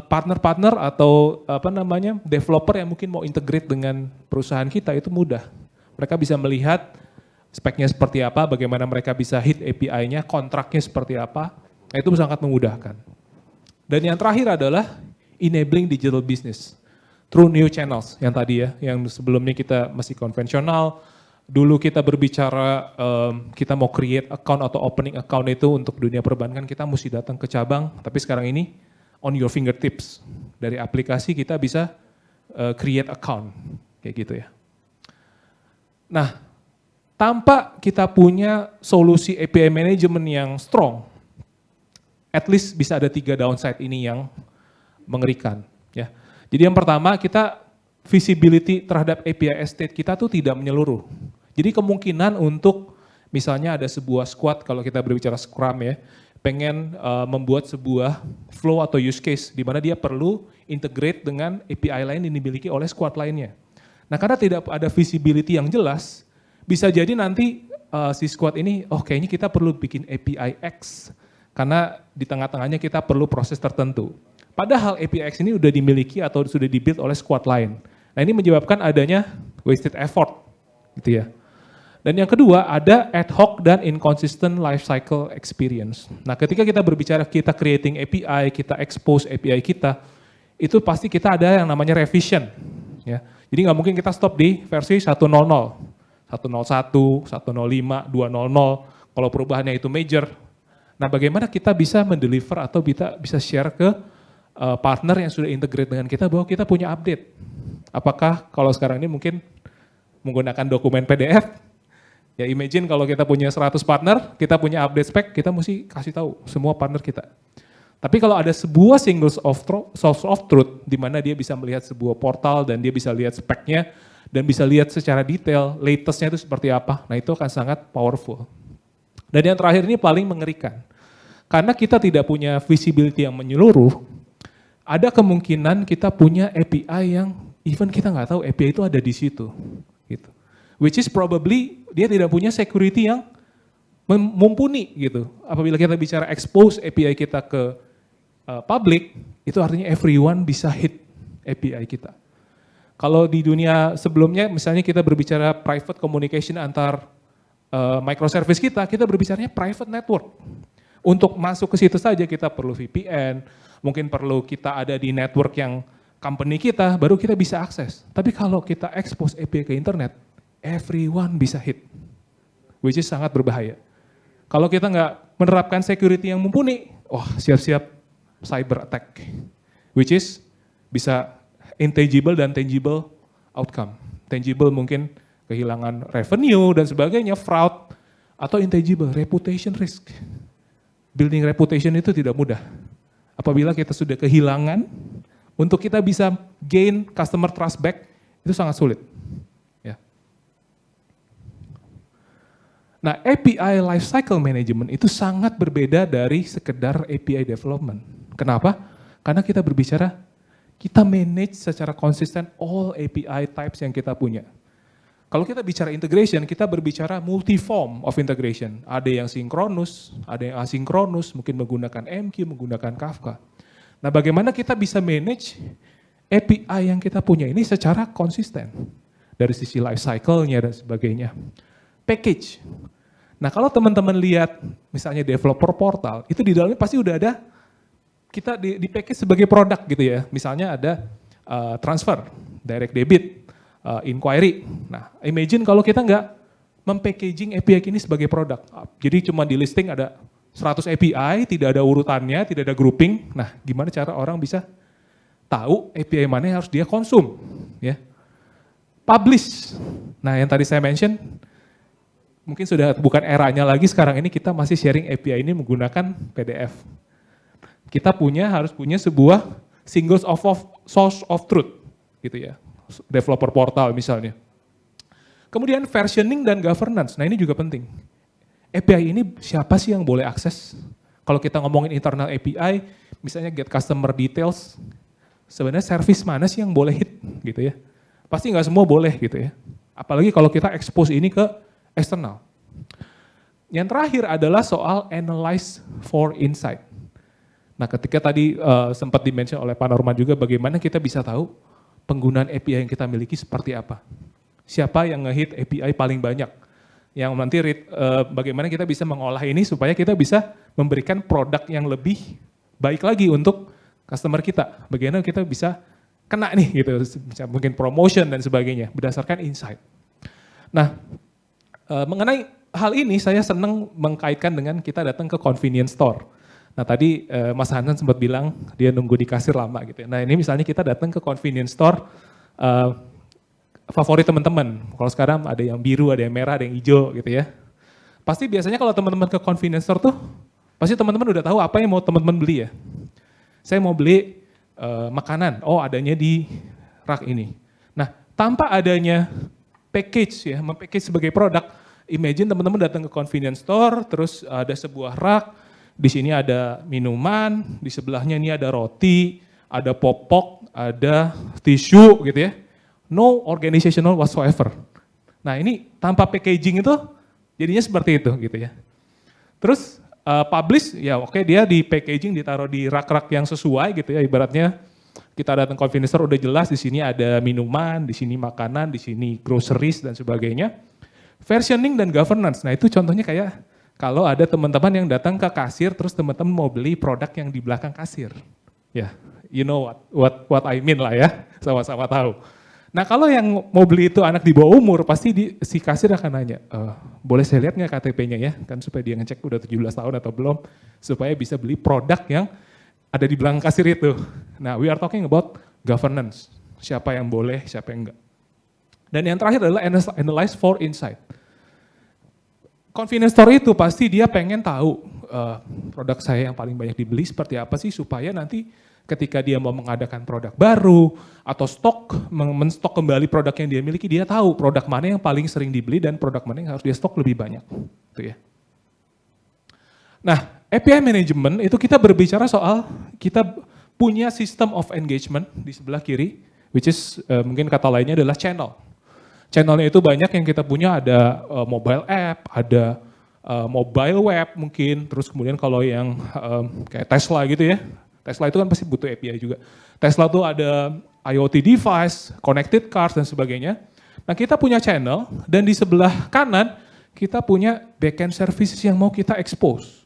partner-partner atau developer yang mungkin mau integrate dengan perusahaan kita itu mudah. Mereka bisa melihat speknya seperti apa, bagaimana mereka bisa hit API-nya, kontraknya seperti apa. Nah, itu sangat memudahkan. Dan yang terakhir adalah enabling digital business through new channels yang tadi ya, yang sebelumnya kita masih konvensional. Dulu kita berbicara kita mau create account atau opening account itu untuk dunia perbankan kita mesti datang ke cabang, tapi sekarang ini on your fingertips. Dari aplikasi kita bisa create account, kayak gitu ya. Nah, tanpa kita punya solusi API management yang strong, at least bisa ada 3 downside ini yang mengerikan. Ya. Jadi yang pertama kita visibility terhadap API estate kita tuh tidak menyeluruh. Jadi kemungkinan untuk misalnya ada sebuah squad, kalau kita berbicara Scrum ya, pengen membuat sebuah flow atau use case di mana dia perlu integrate dengan API lain yang dimiliki oleh squad lainnya. Nah karena tidak ada visibility yang jelas, bisa jadi nanti si squad ini, oh kayaknya kita perlu bikin API X, karena di tengah-tengahnya kita perlu proses tertentu. Padahal API X ini udah dimiliki atau sudah dibuild oleh squad lain. Nah ini menyebabkan adanya wasted effort, gitu ya. Dan yang kedua ada ad hoc dan inconsistent life cycle experience. Nah ketika kita berbicara kita creating API, kita expose API kita, itu pasti kita ada yang namanya revision. Ya. Jadi nggak mungkin kita stop di versi 1.0.0, 1.0.1, 1.0.5, 2.0, kalau perubahannya itu major. Nah bagaimana kita bisa mendeliver atau bisa share ke partner yang sudah integrate dengan kita bahwa kita punya update. Apakah kalau sekarang ini mungkin menggunakan dokumen PDF, ya imagine kalau kita punya 100 partner, kita punya update spec, kita mesti kasih tahu semua partner kita. Tapi kalau ada sebuah single source of truth, di mana dia bisa melihat sebuah portal dan dia bisa lihat speknya, dan bisa lihat secara detail, latestnya itu seperti apa, nah itu akan sangat powerful. Dan yang terakhir ini paling mengerikan. Karena kita tidak punya visibility yang menyeluruh, ada kemungkinan kita punya API yang even kita nggak tahu API itu ada di situ. Gitu. Which is probably dia tidak punya security yang mumpuni gitu. Apabila kita bicara expose API kita ke public, itu artinya everyone bisa hit API kita. Kalau di dunia sebelumnya misalnya kita berbicara private communication antar microservice kita berbicaranya private network. Untuk masuk ke situ saja kita perlu VPN, mungkin perlu kita ada di network yang company kita, baru kita bisa akses. Tapi kalau kita expose API ke internet, everyone bisa hit, which is sangat berbahaya. Kalau kita nggak menerapkan security yang mumpuni, wah siap-siap cyber attack, which is bisa intangible dan tangible outcome. Tangible mungkin kehilangan revenue dan sebagainya, fraud, atau intangible, reputation risk. Building reputation itu tidak mudah. Apabila kita sudah kehilangan, untuk kita bisa gain customer trust back, itu sangat sulit. Nah, API Lifecycle Management itu sangat berbeda dari sekedar API Development. Kenapa? Karena kita berbicara, kita manage secara konsisten all API types yang kita punya. Kalau kita bicara integration, kita berbicara multi-form of integration. Ada yang sinkronus, ada yang asinkronus, mungkin menggunakan MQ, menggunakan Kafka. Nah, bagaimana kita bisa manage API yang kita punya ini secara konsisten? Dari sisi lifecycle-nya dan sebagainya. Package. Nah kalau teman-teman lihat misalnya developer portal, itu di dalamnya pasti udah ada, kita di package sebagai produk gitu ya. Misalnya ada transfer, direct debit, inquiry. Nah imagine kalau kita nggak mempackaging API ini sebagai produk. Jadi cuma di listing ada 100 API, tidak ada urutannya, tidak ada grouping. Nah gimana cara orang bisa tahu API mana yang harus dia konsum. Ya. Publish. Nah yang tadi saya mention, mungkin sudah bukan eranya lagi, sekarang ini kita masih sharing API ini menggunakan PDF. Kita harus punya sebuah single source of truth, gitu ya. Developer portal misalnya. Kemudian versioning dan governance, nah ini juga penting. API ini siapa sih yang boleh akses? Kalau kita ngomongin internal API, misalnya get customer details, sebenarnya service mana sih yang boleh hit, gitu ya. Pasti nggak semua boleh gitu ya. Apalagi kalau kita expose ini ke eksternal. Yang terakhir adalah soal analyze for insight. Nah ketika tadi sempat dimention oleh Pak Norman juga bagaimana kita bisa tahu penggunaan API yang kita miliki seperti apa. Siapa yang nge-hit API paling banyak. Yang nanti bagaimana kita bisa mengolah ini supaya kita bisa memberikan produk yang lebih baik lagi untuk customer kita. Bagaimana kita bisa kena nih gitu, mungkin promotion dan sebagainya berdasarkan insight. Nah, mengenai hal ini saya senang mengkaitkan dengan kita datang ke convenience store. Nah tadi Mas Hanan sempat bilang dia nunggu di kasir lama gitu. Nah ini misalnya kita datang ke convenience store, favorit teman-teman. Kalau sekarang ada yang biru, ada yang merah, ada yang hijau gitu ya. Pasti biasanya kalau teman-teman ke convenience store tuh, pasti teman-teman udah tahu apa yang mau teman-teman beli ya. Saya mau beli makanan, oh adanya di rak ini. Nah tanpa adanya package ya, package sebagai produk. Imagine teman-teman datang ke convenience store, terus ada sebuah rak, di sini ada minuman, di sebelahnya ini ada roti, ada popok, ada tisu gitu ya. No organizational whatsoever. Nah ini tanpa packaging itu jadinya seperti itu gitu ya. Terus publish ya oke, dia di packaging ditaruh di rak-rak yang sesuai gitu ya, ibaratnya kita datang convenience store udah jelas di sini ada minuman, di sini makanan, di sini groceries dan sebagainya. Versioning dan governance. Nah, itu contohnya kayak kalau ada teman-teman yang datang ke kasir terus teman-teman mau beli produk yang di belakang kasir. Ya, you know what I mean lah ya. Sama-sama tahu. Nah, kalau yang mau beli itu anak di bawah umur pasti si kasir akan nanya, boleh saya lihat nggak KTP-nya ya? Kan supaya dia ngecek udah 17 tahun atau belum supaya bisa beli produk yang ada di belakang kasir itu. Nah, we are talking about governance. Siapa yang boleh, siapa yang enggak. Dan yang terakhir adalah analyze for insight. Convenience store itu pasti dia pengen tahu produk saya yang paling banyak dibeli seperti apa sih supaya nanti ketika dia mau mengadakan produk baru atau menstok kembali produk yang dia miliki, dia tahu produk mana yang paling sering dibeli dan produk mana yang harus dia stok lebih banyak. Itu ya. Nah, API management itu kita berbicara soal kita punya system of engagement di sebelah kiri, which is mungkin kata lainnya adalah channel. Channelnya itu banyak yang kita punya, ada mobile app, ada mobile web mungkin, terus kemudian kalau yang kayak Tesla gitu ya, Tesla itu kan pasti butuh API juga. Tesla tuh ada IoT device, connected cars dan sebagainya. Nah kita punya channel dan di sebelah kanan kita punya backend services yang mau kita expose.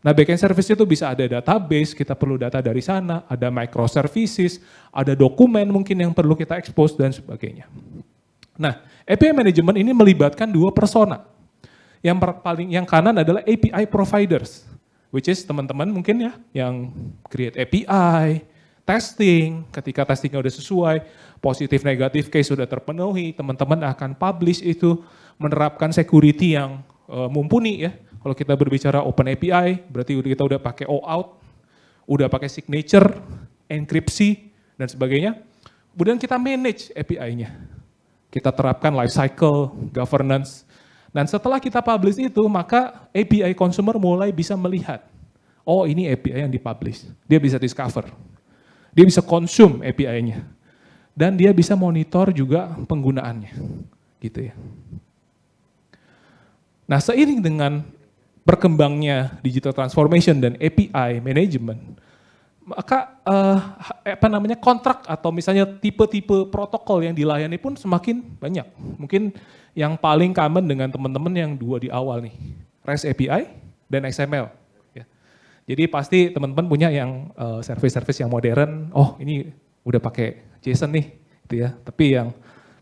Nah backend service itu bisa ada database, kita perlu data dari sana, ada microservices, ada dokumen mungkin yang perlu kita expose dan sebagainya. Nah, API management ini melibatkan dua persona. Yang kanan adalah API providers, which is teman-teman mungkin ya yang create API, testing, ketika testingnya udah sesuai, positif negatif case sudah terpenuhi, teman-teman akan publish itu, menerapkan security yang mumpuni ya. Kalau kita berbicara open API, berarti kita udah pakai OAuth, udah pakai signature, enkripsi dan sebagainya. Kemudian kita manage API-nya. Kita terapkan life cycle, governance. Dan setelah kita publish itu, maka API consumer mulai bisa melihat, oh ini API yang dipublish. Dia bisa discover. Dia bisa consume API-nya. Dan dia bisa monitor juga penggunaannya. Gitu ya. Nah, seiring dengan berkembangnya digital transformation dan API management, maka kontrak atau misalnya tipe-tipe protokol yang dilayani pun semakin banyak. Mungkin yang paling common dengan teman-teman yang dua di awal nih, REST API dan XML. Ya. Jadi pasti teman-teman punya yang service-service yang modern, oh ini udah pakai JSON nih, gitu ya. Tapi yang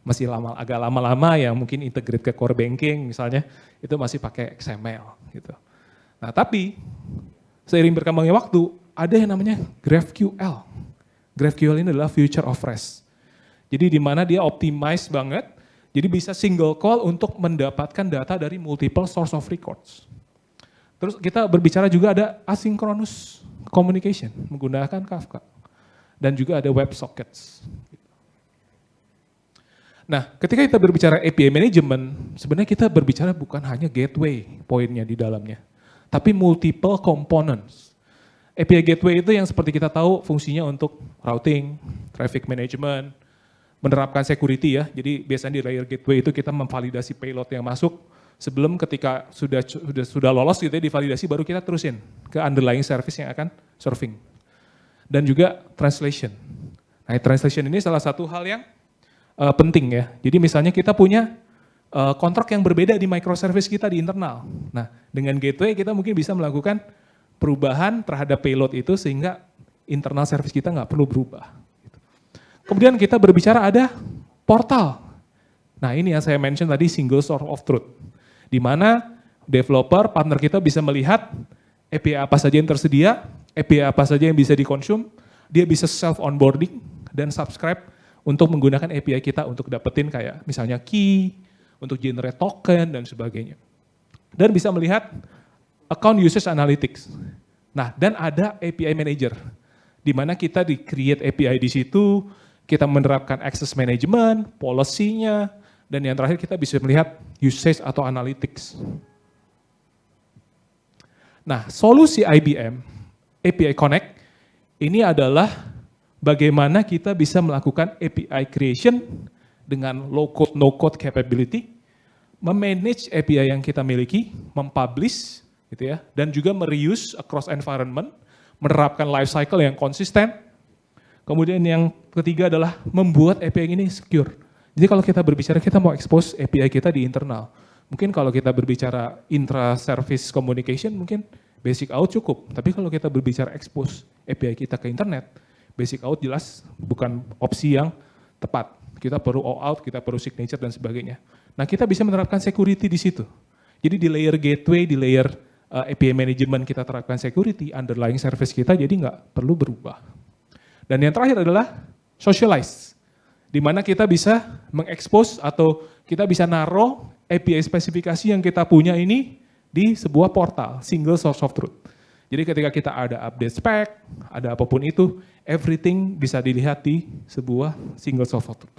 masih agak lama-lama yang mungkin integrate ke core banking misalnya, itu masih pakai XML gitu. Nah tapi seiring berkembangnya waktu, ada yang namanya GraphQL. GraphQL ini adalah future of REST. Jadi di mana dia optimize banget, jadi bisa single call untuk mendapatkan data dari multiple source of records. Terus kita berbicara juga ada asynchronous communication menggunakan Kafka. Dan juga ada WebSockets. Nah, ketika kita berbicara API management, sebenarnya kita berbicara bukan hanya gateway poinnya di dalamnya, tapi multiple components. API gateway itu yang seperti kita tahu fungsinya untuk routing, traffic management, menerapkan security ya. Jadi biasanya di layer gateway itu kita memvalidasi payload yang masuk sebelum ketika sudah lolos gitu ya, divalidasi baru kita terusin ke underlying service yang akan serving. Dan juga translation. Nah, translation ini salah satu hal yang penting ya. Jadi misalnya kita punya kontrak yang berbeda di microservice kita di internal. Nah, dengan gateway kita mungkin bisa melakukan perubahan terhadap payload itu sehingga internal service kita nggak perlu berubah. Kemudian kita berbicara ada portal. Nah ini yang saya mention tadi single source of truth. Di mana developer, partner kita bisa melihat API apa saja yang tersedia, API apa saja yang bisa dikonsum, dia bisa self onboarding dan subscribe untuk menggunakan API kita untuk dapetin kayak misalnya key, untuk generate token dan sebagainya. Dan bisa melihat account usage analytics. Nah, dan ada API manager, di mana kita di create API di situ, kita menerapkan access management, policy-nya, Dan yang terakhir kita bisa melihat usage atau analytics. Nah, solusi IBM API Connect ini adalah bagaimana kita bisa melakukan API creation dengan low code, no code capability, memanage API yang kita miliki, mempublish, gitu ya, dan juga mereuse across environment, menerapkan life cycle yang konsisten. Kemudian yang ketiga adalah membuat API ini secure. Jadi kalau kita berbicara kita mau expose API kita di internal. Mungkin kalau kita berbicara intra-service communication mungkin basic out cukup. Tapi kalau kita berbicara expose API kita ke internet, basic out jelas bukan opsi yang tepat. Kita perlu all out, kita perlu signature dan sebagainya. Nah kita bisa menerapkan security di situ. Jadi di layer gateway, di layer API management kita terapkan security, underlying service kita jadi nggak perlu berubah. Dan yang terakhir adalah socialize. Di mana kita bisa mengekspos atau kita bisa naruh API spesifikasi yang kita punya ini di sebuah portal, single source of truth. Jadi ketika kita ada update spec, ada apapun itu, everything bisa dilihat di sebuah single source of truth.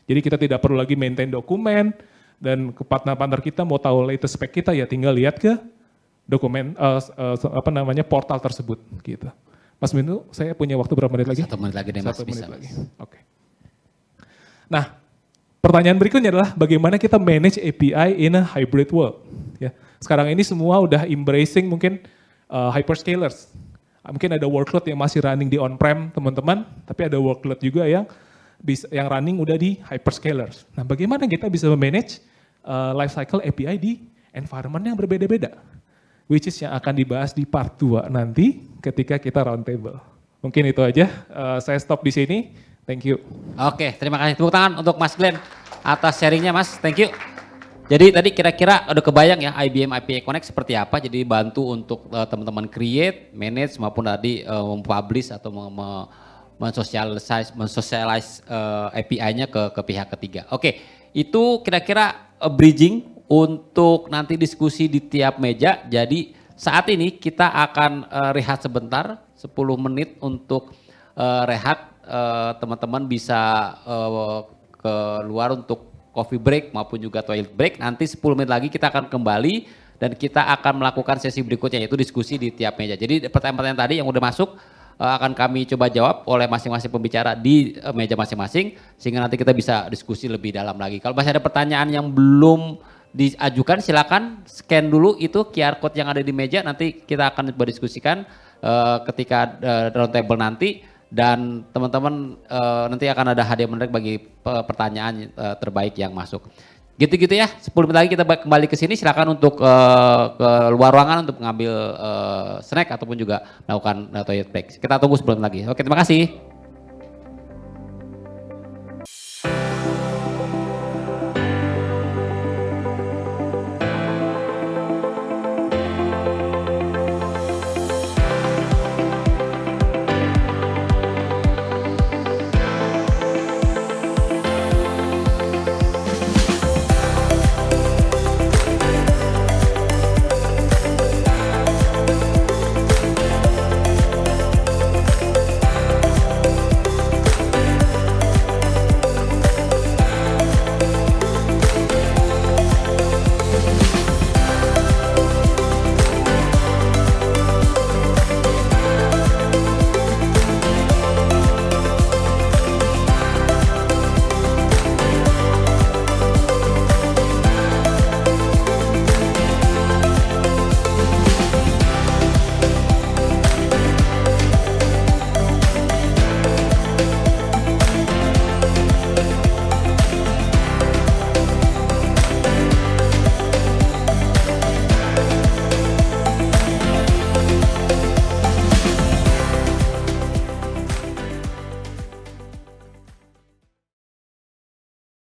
Jadi kita tidak perlu lagi maintain dokumen, dan ke partner-partner kita mau tahu latest spec kita ya tinggal lihat ke dokumen, portal tersebut gitu. Mas Windu, saya punya waktu berapa menit lagi? 1 menit lagi deh Mas, 1 menit bisa. lagi. Oke. Nah, pertanyaan berikutnya adalah bagaimana kita manage API in a hybrid world. Ya, sekarang ini semua udah embracing mungkin hyperscalers. Mungkin ada workload yang masih running di on-prem teman-teman, tapi ada workload juga yang running udah di hyperscalers. Nah, bagaimana kita bisa memanage lifecycle API di environment yang berbeda-beda? Which is yang akan dibahas di part 2 nanti ketika kita roundtable. Mungkin itu aja, saya stop di sini. Thank you. Oke, terima kasih. Tepuk tangan untuk Mas Glenn atas sharingnya Mas, thank you. Jadi tadi kira-kira udah kebayang ya IBM API Connect seperti apa, jadi bantu untuk teman-teman create, manage maupun tadi mempublish atau mensosialize API-nya ke pihak ketiga. Oke, itu kira-kira bridging untuk nanti diskusi di tiap meja. Jadi saat ini kita akan rehat sebentar, 10 menit untuk rehat. Teman-teman bisa keluar untuk coffee break maupun juga toilet break. Nanti 10 menit lagi kita akan kembali dan kita akan melakukan sesi berikutnya yaitu diskusi di tiap meja. Jadi pertanyaan-pertanyaan tadi yang udah masuk akan kami coba jawab oleh masing-masing pembicara di meja masing-masing sehingga nanti kita bisa diskusi lebih dalam lagi. Kalau masih ada pertanyaan yang belum diajukan silakan scan dulu itu QR code yang ada di meja, nanti kita akan berdiskusikan ketika roundtable nanti. Dan teman-teman nanti akan ada hadiah menarik bagi pertanyaan terbaik yang masuk. Gitu-gitu ya, 10 menit lagi kita kembali ke sini, silakan untuk ke luar ruangan untuk mengambil snack ataupun juga melakukan toilet break. Kita tunggu 10 menit lagi. Oke, terima kasih.